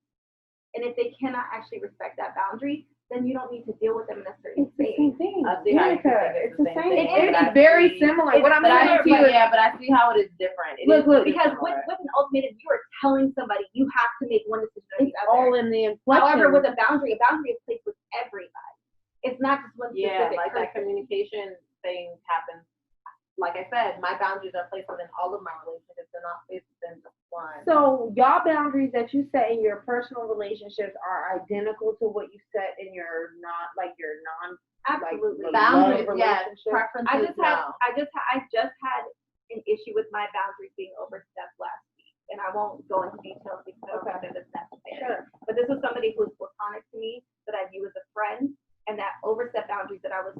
And if they cannot actually respect that boundary, then you don't need to deal with them in a certain space. It's the same thing. I see how you can think It's it's the the same. same thing, but It's I very see- similar. What I'm But I saying to see, you is, yeah, but I see how it is different. It Look, is because similar. with an ultimatum, you are telling somebody you have to make one decision or it's the all other. in the inflection. However, with a boundary is placed with everybody. It's not just one Yeah, specific like that person. communication thing happens. Like I said, my boundaries are placed within all of my relationships. They're not placed within just one. So y'all boundaries that you set in your personal relationships are identical to what you set in your Absolutely. like, Boundaries, love yes. relationship? Preferences, I just had an issue with my boundaries being overstepped last week, and I won't go into details because I don't think that it's necessary. Sure. But this was somebody who was platonic to me that I view as a friend, and that overstepped boundaries that I was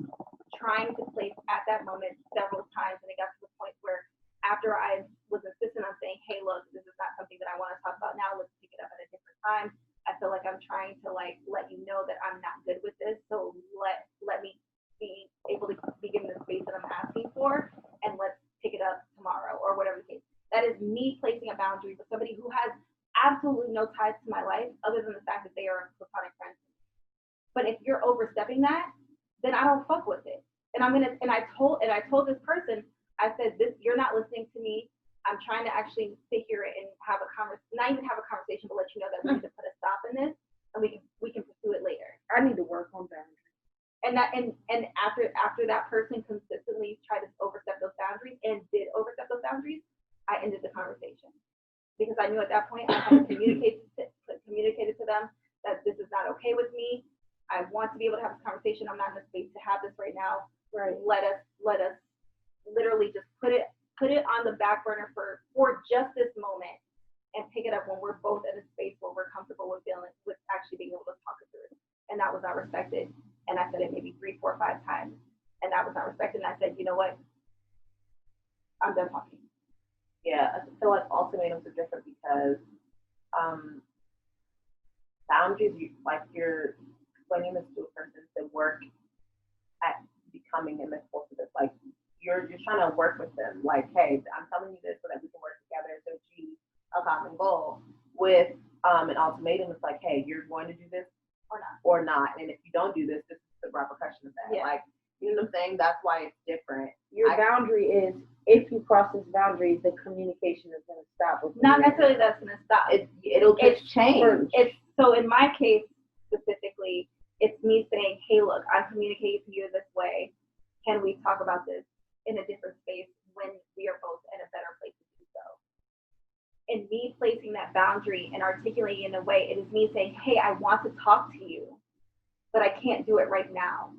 trying to place at that moment several times, and it got to the point where after I was insistent on saying, hey, look, this is not something that I want to talk about now, let's pick it up at a different time. I feel like I'm trying to let you know that I'm not good with this, so let me be able to be given the space that I'm asking for, and let's pick it up tomorrow or whatever the case. That is me placing a boundary with somebody who has absolutely no ties to my life other than the fact that they are platonic friends. But if you're overstepping that, then I don't fuck with it. And I told this person, I said, you're not listening to me. I'm trying to actually sit here and have a conversation, not even have a conversation, but let you know that we need to put a stop in this, and we can pursue it later. I need to work on boundaries. And after that person consistently tried to overstep those boundaries and did overstep those boundaries, I ended the conversation because I knew at that point I had communicated to them that this is not okay with me. I want to be able to have this conversation. I'm not in a space to have this right now. Right. Let us literally just put it on the back burner for just this moment and pick it up when we're both in a space where we're comfortable with actually being able to talk it through. And that was not respected. And I said it maybe 3, 4, 5 times, and that was not respected. And I said, you know what? I'm done talking. Yeah, I feel like ultimatums are different because boundaries, you're explaining this to a person to work at becoming amicable to this. Like you're trying to work with them. Like, hey, I'm telling you this so that we can work together to achieve a common goal. With an ultimatum, it's like, hey, you're going to do this or not. And if you don't do this, this is the repercussion of that. Yeah. Like, you know what I'm saying? That's why it's different. Your boundary is, if you cross this boundary, the communication is going to stop. Not necessarily that's going to stop. It'll just change. So in my case specifically, it's me saying, hey, look, I'm communicating to you this way. Can we talk about this in a different space when we are both in a better place to do so? And me placing that boundary and articulating in a way, it is me saying, hey, I want to talk to you, but I can't do it right now.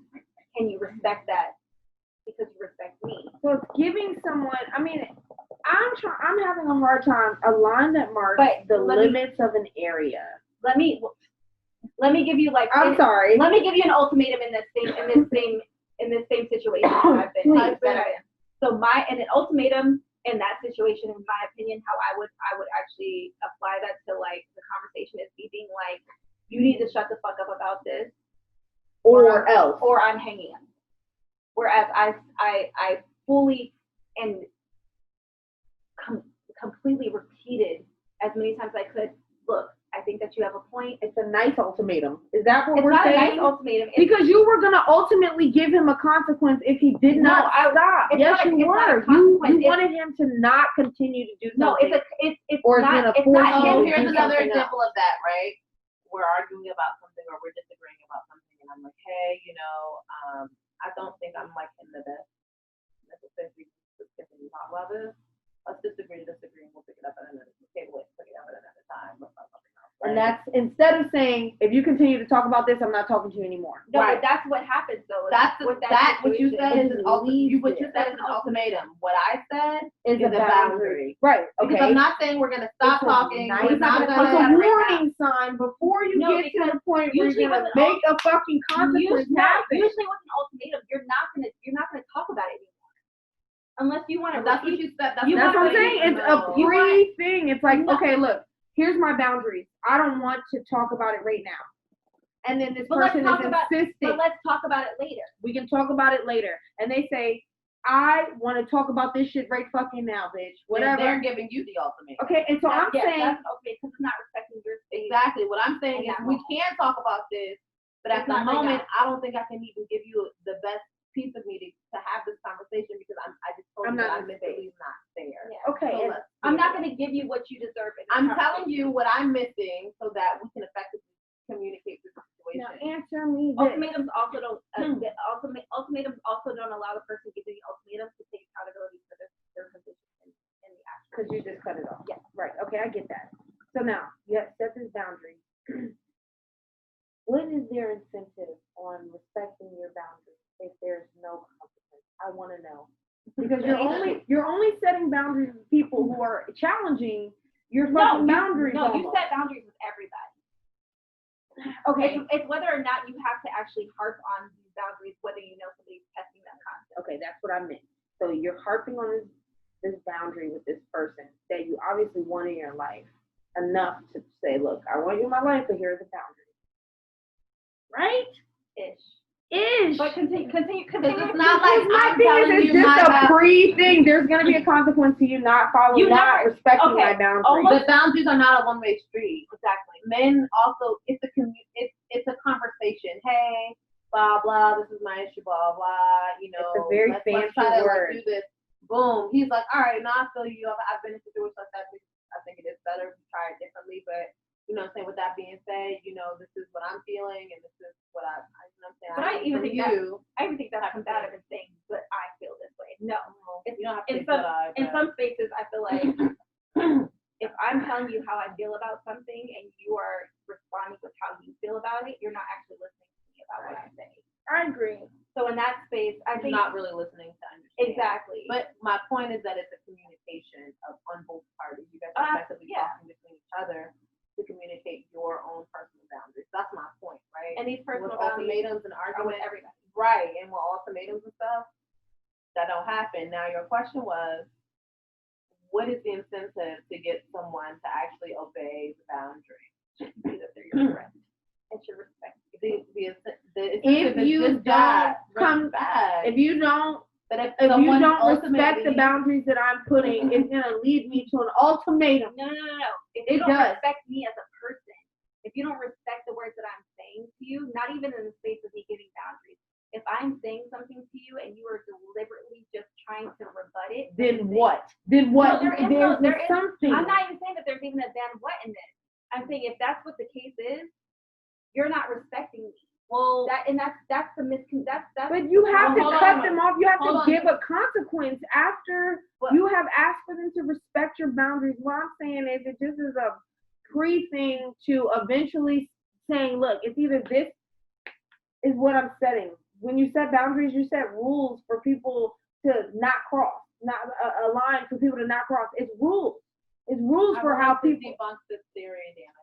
Can you respect that? Because you respect me. So it's giving someone, I mean, I'm having a hard time. A line that marks the limits of an area. Let me give you sorry. Let me give you an ultimatum in this same situation that I've been in. So an ultimatum in that situation, in my opinion, how I would actually apply that to like the conversation is me being like, you need to shut the fuck up about this, or else, or I'm hanging on. Whereas I fully and completely repeated as many times as I could. Look, I think that you have a point. It's a nice ultimatum. Is that what it's we're not saying? A nice ultimatum. Because you were going to ultimately give him a consequence if he did not stop. Yes, you were. You wanted him to not continue to do something. No, here's another example of that, right? We're arguing about something or we're disagreeing about something, and I'm like, hey, I don't think I'm like in the best necessarily to talk about this. Let's disagree, and we'll pick it up at another table. Pick it up at another time. Let's talk something else. Right? And that's instead of saying, if you continue to talk about this, I'm not talking to you anymore. No, but that's what happens though. What you said is an ultimatum. What I said is a boundary. Right. Okay. Because I'm not saying we're gonna stop talking. We're not gonna have have a warning sign before you get to the point where you're gonna make a fucking consequence happen. Usually with an ultimatum, you're not unless you want to. That's what you said. That's That's what I'm saying. It's a pre thing. It's like, No. okay, look, here's my boundaries. I don't want to talk about it right now. And then this But let's person talk is about- insisting. But let's talk about it later. We can talk about it later. And they say, I want to talk about this shit right fucking now, bitch. Whatever. They're giving you the ultimatum. Okay, and so I'm saying, that's okay because it's not respecting your space. Exactly. What I'm saying is And we can talk about this, but at It's the not right moment, now. I don't think I can even give you the best piece of me to have this conversation because I just told I'm you that not I'm in space. mentally not there. Yeah. okay, So and let's I'm do not it. going to give you what you deserve. In this I'm telling conversation. you what I'm missing so that we can effectively communicate this situation. now answer me this. Ultimatums also don't. Ultimatums also don't allow the person giving the ultimatum to take accountability for their position in the action. Because you just cut it off. Yeah. Right. Okay, I get that. So now, you have set this boundary. What is their incentive on respecting your boundaries if there's no consequence? I want to know. Because you're only setting boundaries with people who are challenging your fucking boundaries. No, you almost. set boundaries with everybody. Okay. It's whether or not you have to actually harp on these boundaries, whether you know somebody's testing them constantly. Okay, that's what I meant. So you're harping on this boundary with this person that you obviously want in your life enough to say, look, I want you in my life, but here are the boundaries. Right? Ish. But continue. Because it's not like My I'm thing telling is, you it's my just a boundaries. pre-thing. There's gonna be a consequence to you not following, not respecting my boundaries. But boundaries are not a one-way street. Exactly. Men also, it's a conversation. Hey, blah blah. This is my issue. Blah blah. You know, It's a very let's fancy try to word. do this. Boom. He's like, all right, now I feel you. I've been in situations like that. I think it is better if we try it differently. But you know what I'm saying? With that being said, you know, this is what I'm feeling, and this is what you know what I'm saying. But I even think you. I even think that's combative and saying, but I feel this way. No. You don't have to In say some but I, in but- some spaces, I feel like if I'm telling you how I feel about something and you are responding with how you feel about it, you're not actually listening to me about what I'm saying. I agree. So in that space, I I'm think not really listening to understand. exactly. But my point is that it's a communication on both parties. You guys are effectively talking between each other to communicate your own personal boundaries. That's my point, right? And these personal with boundaries ultimatums and are with arguments, everybody. right? And with ultimatums and stuff, that don't happen. Now your question was, what is the incentive to get someone to actually obey the boundary? Should be that they're your friend and should respect you. The If you don't come, if you don't but if respect the ultimately- boundaries that I'm putting, it's gonna lead me to an ultimatum. No. If It you don't does. respect me as a person, if you don't respect the words that I'm saying to you, not even in the space of me giving boundaries, if I'm saying something to you and you are deliberately just trying to rebut it, Then what? Then what? No, there is something. I'm not even saying that there's even a then what in this. I'm saying if that's what the case is, you're not respecting me. Well, That's the that's But you have to Hold cut on. them off. You have Hold to on. give a consequence after What? you have asked for them to respect your boundaries. What I'm saying is that this is a pre-thing to eventually saying, look, it's either this is what I'm setting. When you set boundaries, you set rules for people to not cross, not a line for people to not cross. It's rules. It's rules for how people. debunk this theory, Danica.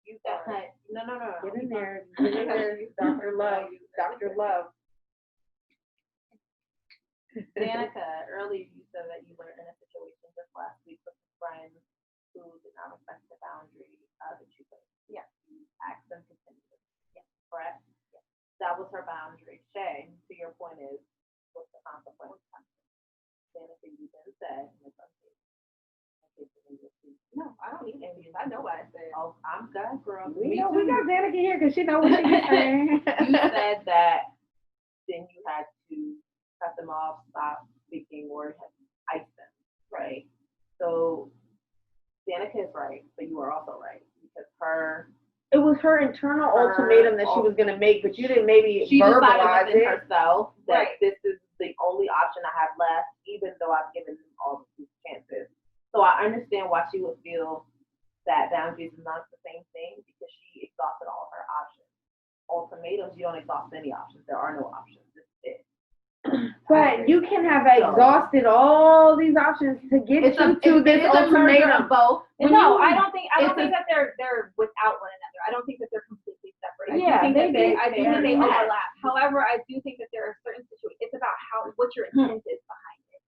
You got no. Get in there, Dr. Love, Dr. Love. Danica, earlier you said that you were in a situation just last week with a friend who did not respect the boundary that you put. Yeah. You asked them to continue. Yeah. Correct? Yeah. That was her boundary. Shay, to your point is, what's the consequence? Danica, you then said, in some cases, no, I don't need any. I know what I said. oh, I'm good, girl. We got Danica here because she knows what she's saying. You said that then you had to cut them off, stop speaking, or ice them, right? So Danica is right, but you are also right because It was her internal ultimatum that she was gonna make, but you didn't maybe she verbalize decided within it. herself that Right. this is the only option I have left, even though I've given them all the chances. So I understand why she would feel that boundaries is not the same thing because she exhausted all her options. Ultimatums, you don't exhaust any options. There are no options. This is it. But you can have exhausted all these options to get you to this ultimatum. Both. No, I don't think it's that they're without one another. I don't think that they're completely separate. Yeah, I do think they that they overlap. However, I do think that there are certain situations. It's about what your intent is behind it.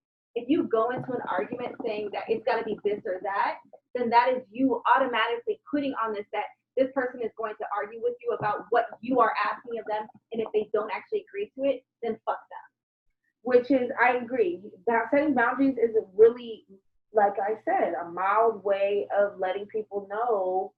you go into an argument saying that it's got to be this or that, then that is you automatically putting on this that this person is going to argue with you about what you are asking of them, and if they don't actually agree to it, then fuck them. Which is, I agree. Setting boundaries is a really, like I said, a mild way of letting people know.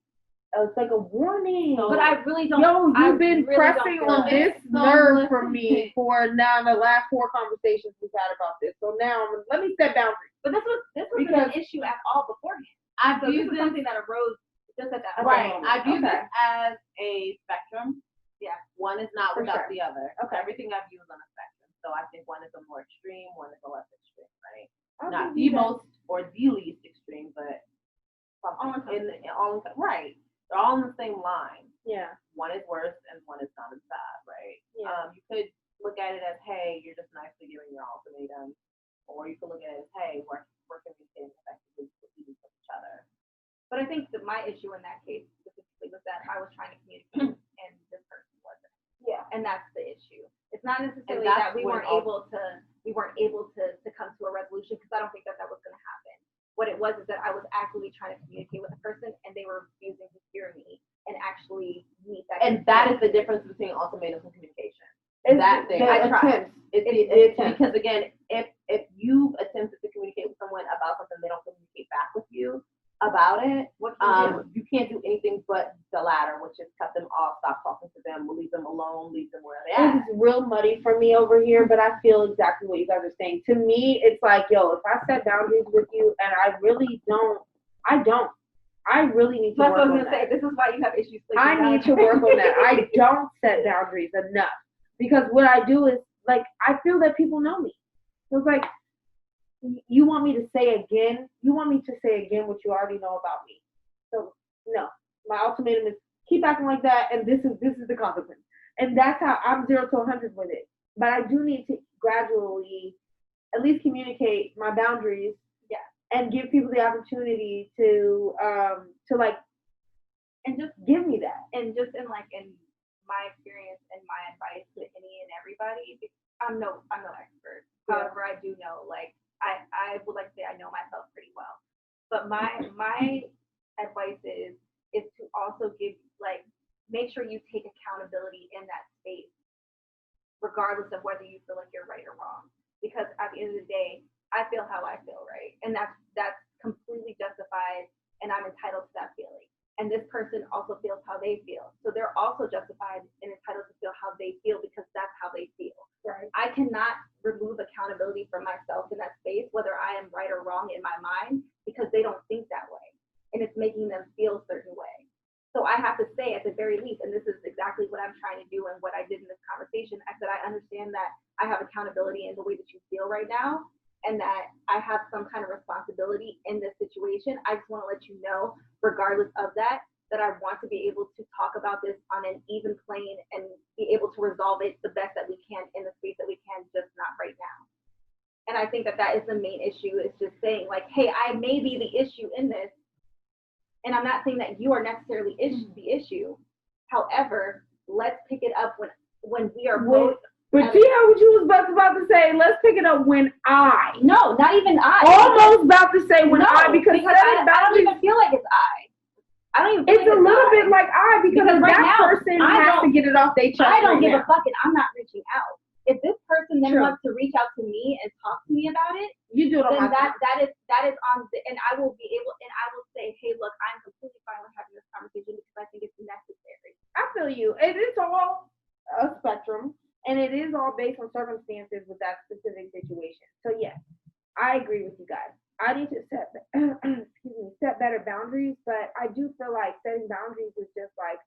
It's like a warning. But I really don't. Yo, you've been really pressing on this nerve for me for now the last 4 conversations we've had about this. So now let me set boundaries. But this was an issue at all beforehand. So this is something that arose just at that right. moment. I view this as a spectrum. Yeah. One is not For without sure. the other. Okay. Everything I've used on a spectrum. So I think one is a more extreme, one is a less extreme, right? I'll Not give you the that. most or the least extreme, but right. They're all in the same line. Yeah. One is worse and one is not as bad, right? Yeah. You could look at it as, hey, you're just nicely giving your ultimatum, or you could look at it as, hey, we're communicating effectively with each other. But I think that my issue in that case specifically was that I was trying to communicate and this person wasn't. Yeah. And that's the issue. It's not necessarily that's that we weren't when able to come to a resolution, because I don't think that was going to happen. What it was is that I was actively trying to communicate with a person and they were refusing to hear me and actually meet that. And that is the difference between ultimatums and communication. It's that thing. I tried. Because again, if you attempted to communicate with someone about something, they don't communicate back with you about it. What can You can't do anything but the latter, which is cut them off, stop talking to them, leave them alone, leave them where they're at. It's real muddy for me over here, but I feel exactly what you guys are saying. To me, it's like, yo, if I set boundaries with you and I really need to That's work what I was on going to say. that. This is why you have issues sleeping. I need to work on that. I don't set boundaries enough, because what I do is, like, I feel that people know me. So it's like, you want me to say again what you already know about me. So no, my ultimatum is keep acting like that, and this is the consequence. And that's how I'm 0 to 100 with it. But I do need to gradually at least communicate my boundaries, yeah, and give people the opportunity to like, and just give me that. And just in my experience and my advice to any and everybody, I'm no expert. Yeah. However, I do know, like, I would like to say I know myself pretty well. But my advice is to also make sure you take accountability in that space, regardless of whether you feel like you're right or wrong. Because at the end of the day, I feel how I feel, right? And that's completely justified, and I'm entitled to that feeling. And this person also feels how they feel. So they're also justified and entitled to feel how they feel, because that's how they feel. Right. I cannot remove accountability from myself in that space, whether I am right or wrong in my mind, because they don't think that way. And it's making them feel a certain way. So I have to say, at the very least, and this is exactly what I'm trying to do and what I did in this conversation, I said I understand that I have accountability in the way that you feel right now, and that I have some kind of responsibility in this situation. I just want to let you know, regardless of that I want to be able to talk about this on an even plane and be able to resolve it the best that we can in the space that we can, just not right now. And I think that is the main issue, is just saying, like, hey, I may be the issue in this, and I'm not saying that you are necessarily the issue. However, let's pick it up when we are both. But see how what you was about to say? Let's pick it up when I. No, not even I. Almost about to say when I, because I don't even feel like it's I. I don't even feel it's like a little bit like I, because right that now, person has to get it off their chest. I don't give a fuck, and I'm not reaching out. If this person then True. wants to reach out to me and talk to me about it, you do it on then my that is on the, and I will be able, and I will say, hey, look, I'm completely fine with having this conversation because I think it's necessary. I feel you. It is all a spectrum, and it is all based on circumstances with that specific situation. So yes, I agree with you guys. I need to set better boundaries, but I do feel like setting boundaries is just like.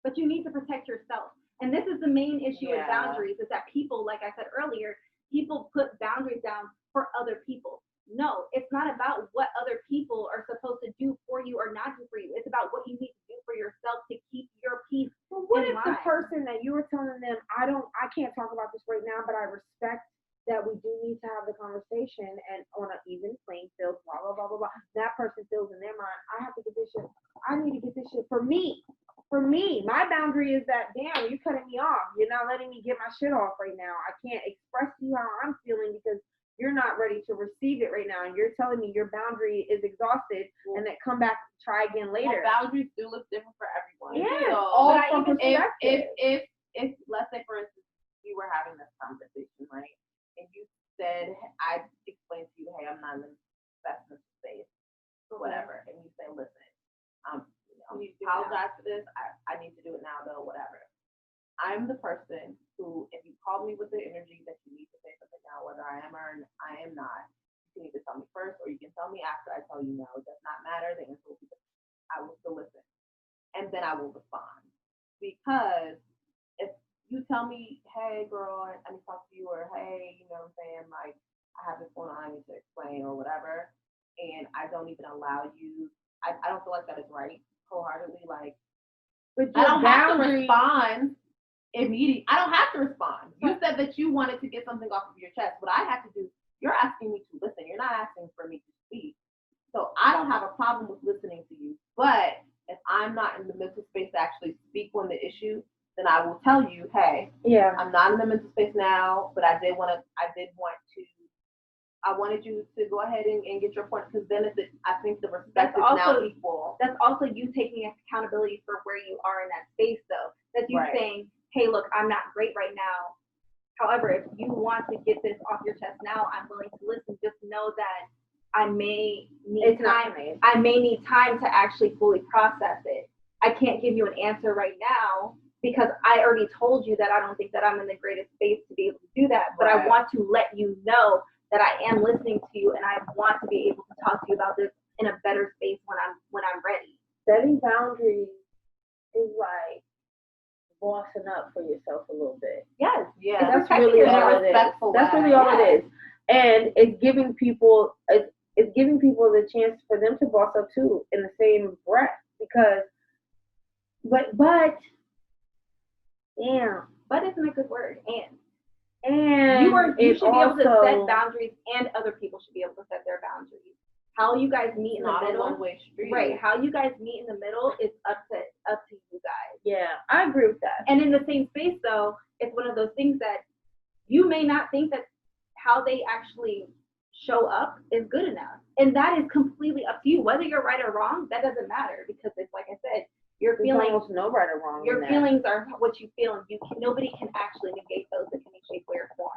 But you need to protect yourself. And this is the main issue with Yeah. boundaries, is that people, like I said earlier, people put boundaries down for other people. No, it's not about what other people are supposed to do for you or not do for you. It's about what you need to do for yourself to keep your peace. Well, what in if the mind. person that you were telling them, I can't talk about this right now, but I respect that we do need to have the conversation and on an even playing field, blah, blah, blah, blah, blah. That person feels in their mind, I have to get this shit. I need to get this shit for me. For me, my boundary is that, damn, you're cutting me off. You're not letting me get my shit off right now. I can't express to you how I'm feeling because you're not you're telling me your boundary is exhausted, and then come back, try again later. Well, boundaries do look different for everyone. Yeah, So all from perspective. if let's say for instance you were having this conversation, right, and you said, I explained to you, hey, I'm not in the best mental space, whatever, and you say, listen, apologize for this. I need to do it now though, whatever. I'm the person who, if you call me with the energy that you need to say something now, whether I am or I am not, you can either tell me first or you can tell me after I tell you no. It does not matter. The answer will be I will still listen. And then I will respond. Because if you tell me, hey girl, I need to talk to you, or hey, you know what I'm saying, like I have this going on, I need to explain or whatever, and I don't even allow you, I don't feel like that is right wholeheartedly. Like, but I don't have to respond immediately. I don't have to respond. You said that you wanted to get something off of your chest. What I have to do, you're asking me to listen. You're not asking for me to speak. So I don't have a problem with listening to you. But if I'm not in the mental space to actually speak on the issue, then I will tell you, hey, yeah, I'm not in the mental space now, but I wanted you to go ahead and get your point, because then I think the respect is now equal. That's also you taking accountability for where you are in that space, though. That's you Right. saying, hey, look, I'm not great right now. However, if you want to get this off your chest now, I'm willing to listen. Just know that I may need time. I may need time to actually fully process it. I can't give you an answer right now because I already told you that I don't think that I'm in the greatest space to be able to do that. But Right. I want to let you know that I am listening to you, and I want to be able to talk to you about this in a better space when I'm ready. Setting boundaries is like bossing up for yourself a little bit. Yes. Yeah. That's really all it is. That's really all it is. And it's giving people the chance for them to boss up too in the same breath, because but damn. But isn't a good word. And You should be able to set boundaries, and other people should be able to set their boundaries. How you guys meet in the middle, one-way street. Right? How you guys meet in the middle is up to you guys. Yeah, I agree with that. And in the same space, though, it's one of those things that you may not think that how they actually show up is good enough, and that is completely up to you. Whether you're right or wrong, that doesn't matter, because it's like I said, your feelings. There's almost no right or wrong. Your feelings are what you feel, and nobody can actually negate those in any shape, way, or form,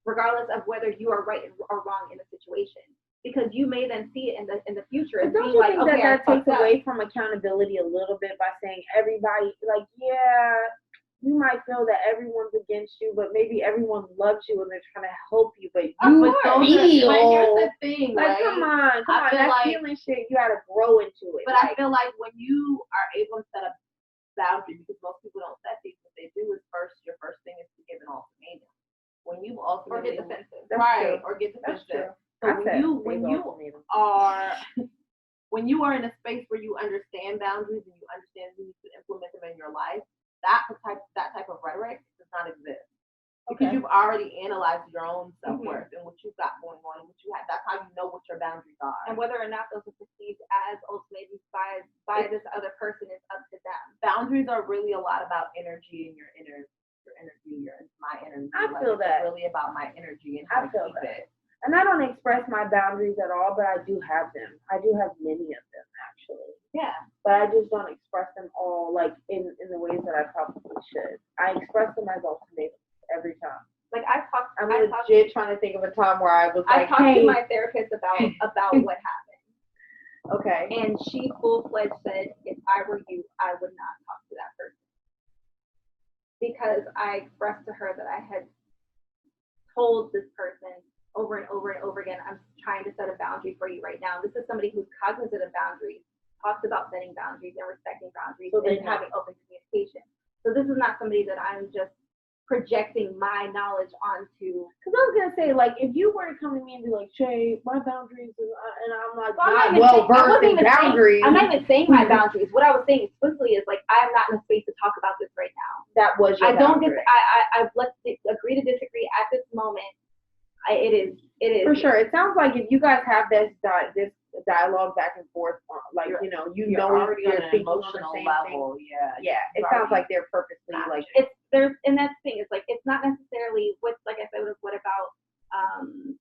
regardless of whether you are right or wrong in a situation. Because you may then see it in the future. But don't you think that takes away from accountability a little bit by saying everybody, like, yeah, you might feel that everyone's against you, but maybe everyone loves you and they're trying to help you, but you But here's the thing, like, right? come on, that feeling shit, you gotta grow into it. But I feel like when you are able to set a boundary, because most people don't set these, what they do is your first thing is to give an ultimatum. When you ultimately or get defensive, right, or get defensive. So when you are in a space where you understand boundaries and you understand you need to implement them in your life, that type of rhetoric does not exist. Because you've already analyzed your own self-worth and what you've got going on, and what you have. That's how you know what your boundaries are. And whether or not those are perceived as ultimatums by this other person is up to them. Boundaries are really a lot about energy and your energy, my energy. I feel that. It's really about my energy and how to keep it. And I don't express my boundaries at all, but I do have them. I do have many of them, actually. Yeah. But I just don't express them all, like, in the ways that I probably should. I express them as ultimatums every time. Like, I'm legit trying to think of a time where I was like, I talked to my therapist about what happened. Okay. And she full-fledged said, if I were you, I would not talk to that person. Because I expressed to her that I had told this person over and over and over again, I'm trying to set a boundary for you right now. This is somebody who's cognizant of boundaries, talks about setting boundaries and respecting boundaries, and having open communication. So this is not somebody that I'm just projecting my knowledge onto. Because I was going to say, like, if you were to come to me and be like, Shay, my boundaries, and I'm like, not well-versed in boundaries. I'm not even saying my boundaries. What I was saying explicitly is, like, I am not in a space to talk about this right now. That was your boundary. Let's agree to disagree at this moment. It is. For sure. It sounds like if you guys have this dialogue back and forth, like, you're already on an emotional level. Yeah. It sounds like they're purposely like. And that's the thing. It's like, it's not necessarily what, like I said, what about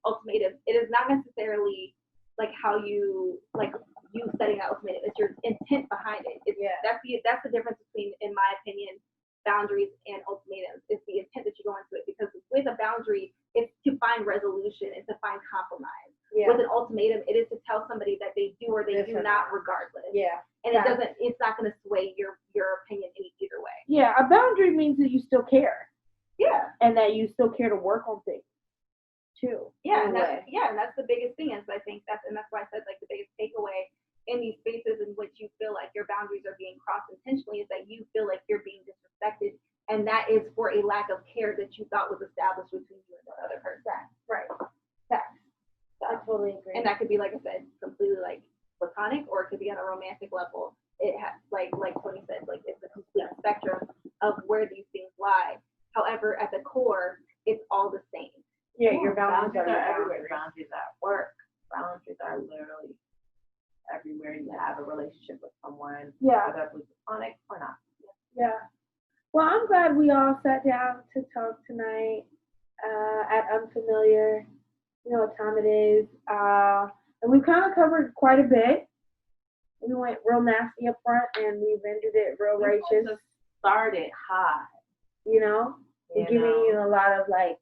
ultimatums? It is not necessarily like how you setting that ultimatum. It's your intent behind it. That's the difference between, in my opinion, boundaries and ultimatums. It's the intent that you go into it, because with a boundary, it's to find resolution and to find compromise. Yeah. With an ultimatum, it is to tell somebody that they do or they do not, regardless. Yeah. And it's not going to sway your opinion either way. Yeah, a boundary means that you still care. Yeah. And that you still care to work on things too. Yeah, and that's the biggest thing, is I think that's why I said, like, the biggest takeaway in these spaces in which you feel like your boundaries are being crossed intentionally is that you feel like you're being disrespected, and that is for a lack of care that you thought was established between you and the other person. Right. Facts. I totally agree. And that could be, like I said, completely like platonic, or it could be on a romantic level. It has, like Tony said, like, it's a complete spectrum of where these things lie. However, at the core, it's all the same. Yeah, your boundaries are everywhere. Boundaries at work. Boundaries are literally everywhere you have a relationship with someone. Yeah. Whether it's platonic or not. Yeah. Well, I'm glad we all sat down to talk tonight at unFEMiliar. You know what time it is. And we kind of covered quite a bit. We went real nasty up front, and we've ended it real righteous. Started high. You know? We're giving you a lot of, like,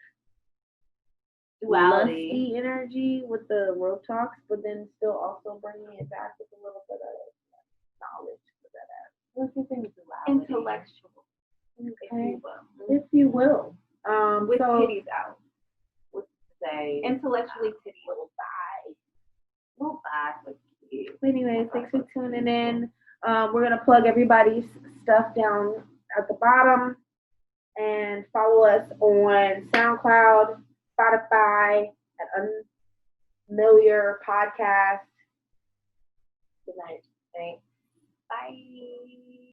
duality, lusty energy with the rope talks, but then still also bringing it back with a little bit of knowledge for that ass. What do you think? Duality. Intellectual. Okay. If you will. With titties out. Would say intellectually titties. Little bye. But anyways, thanks for tuning in. We're gonna plug everybody's stuff down at the bottom, and follow us on SoundCloud, Spotify, at unFEMiliar Podcast. Good night. Thanks. Bye.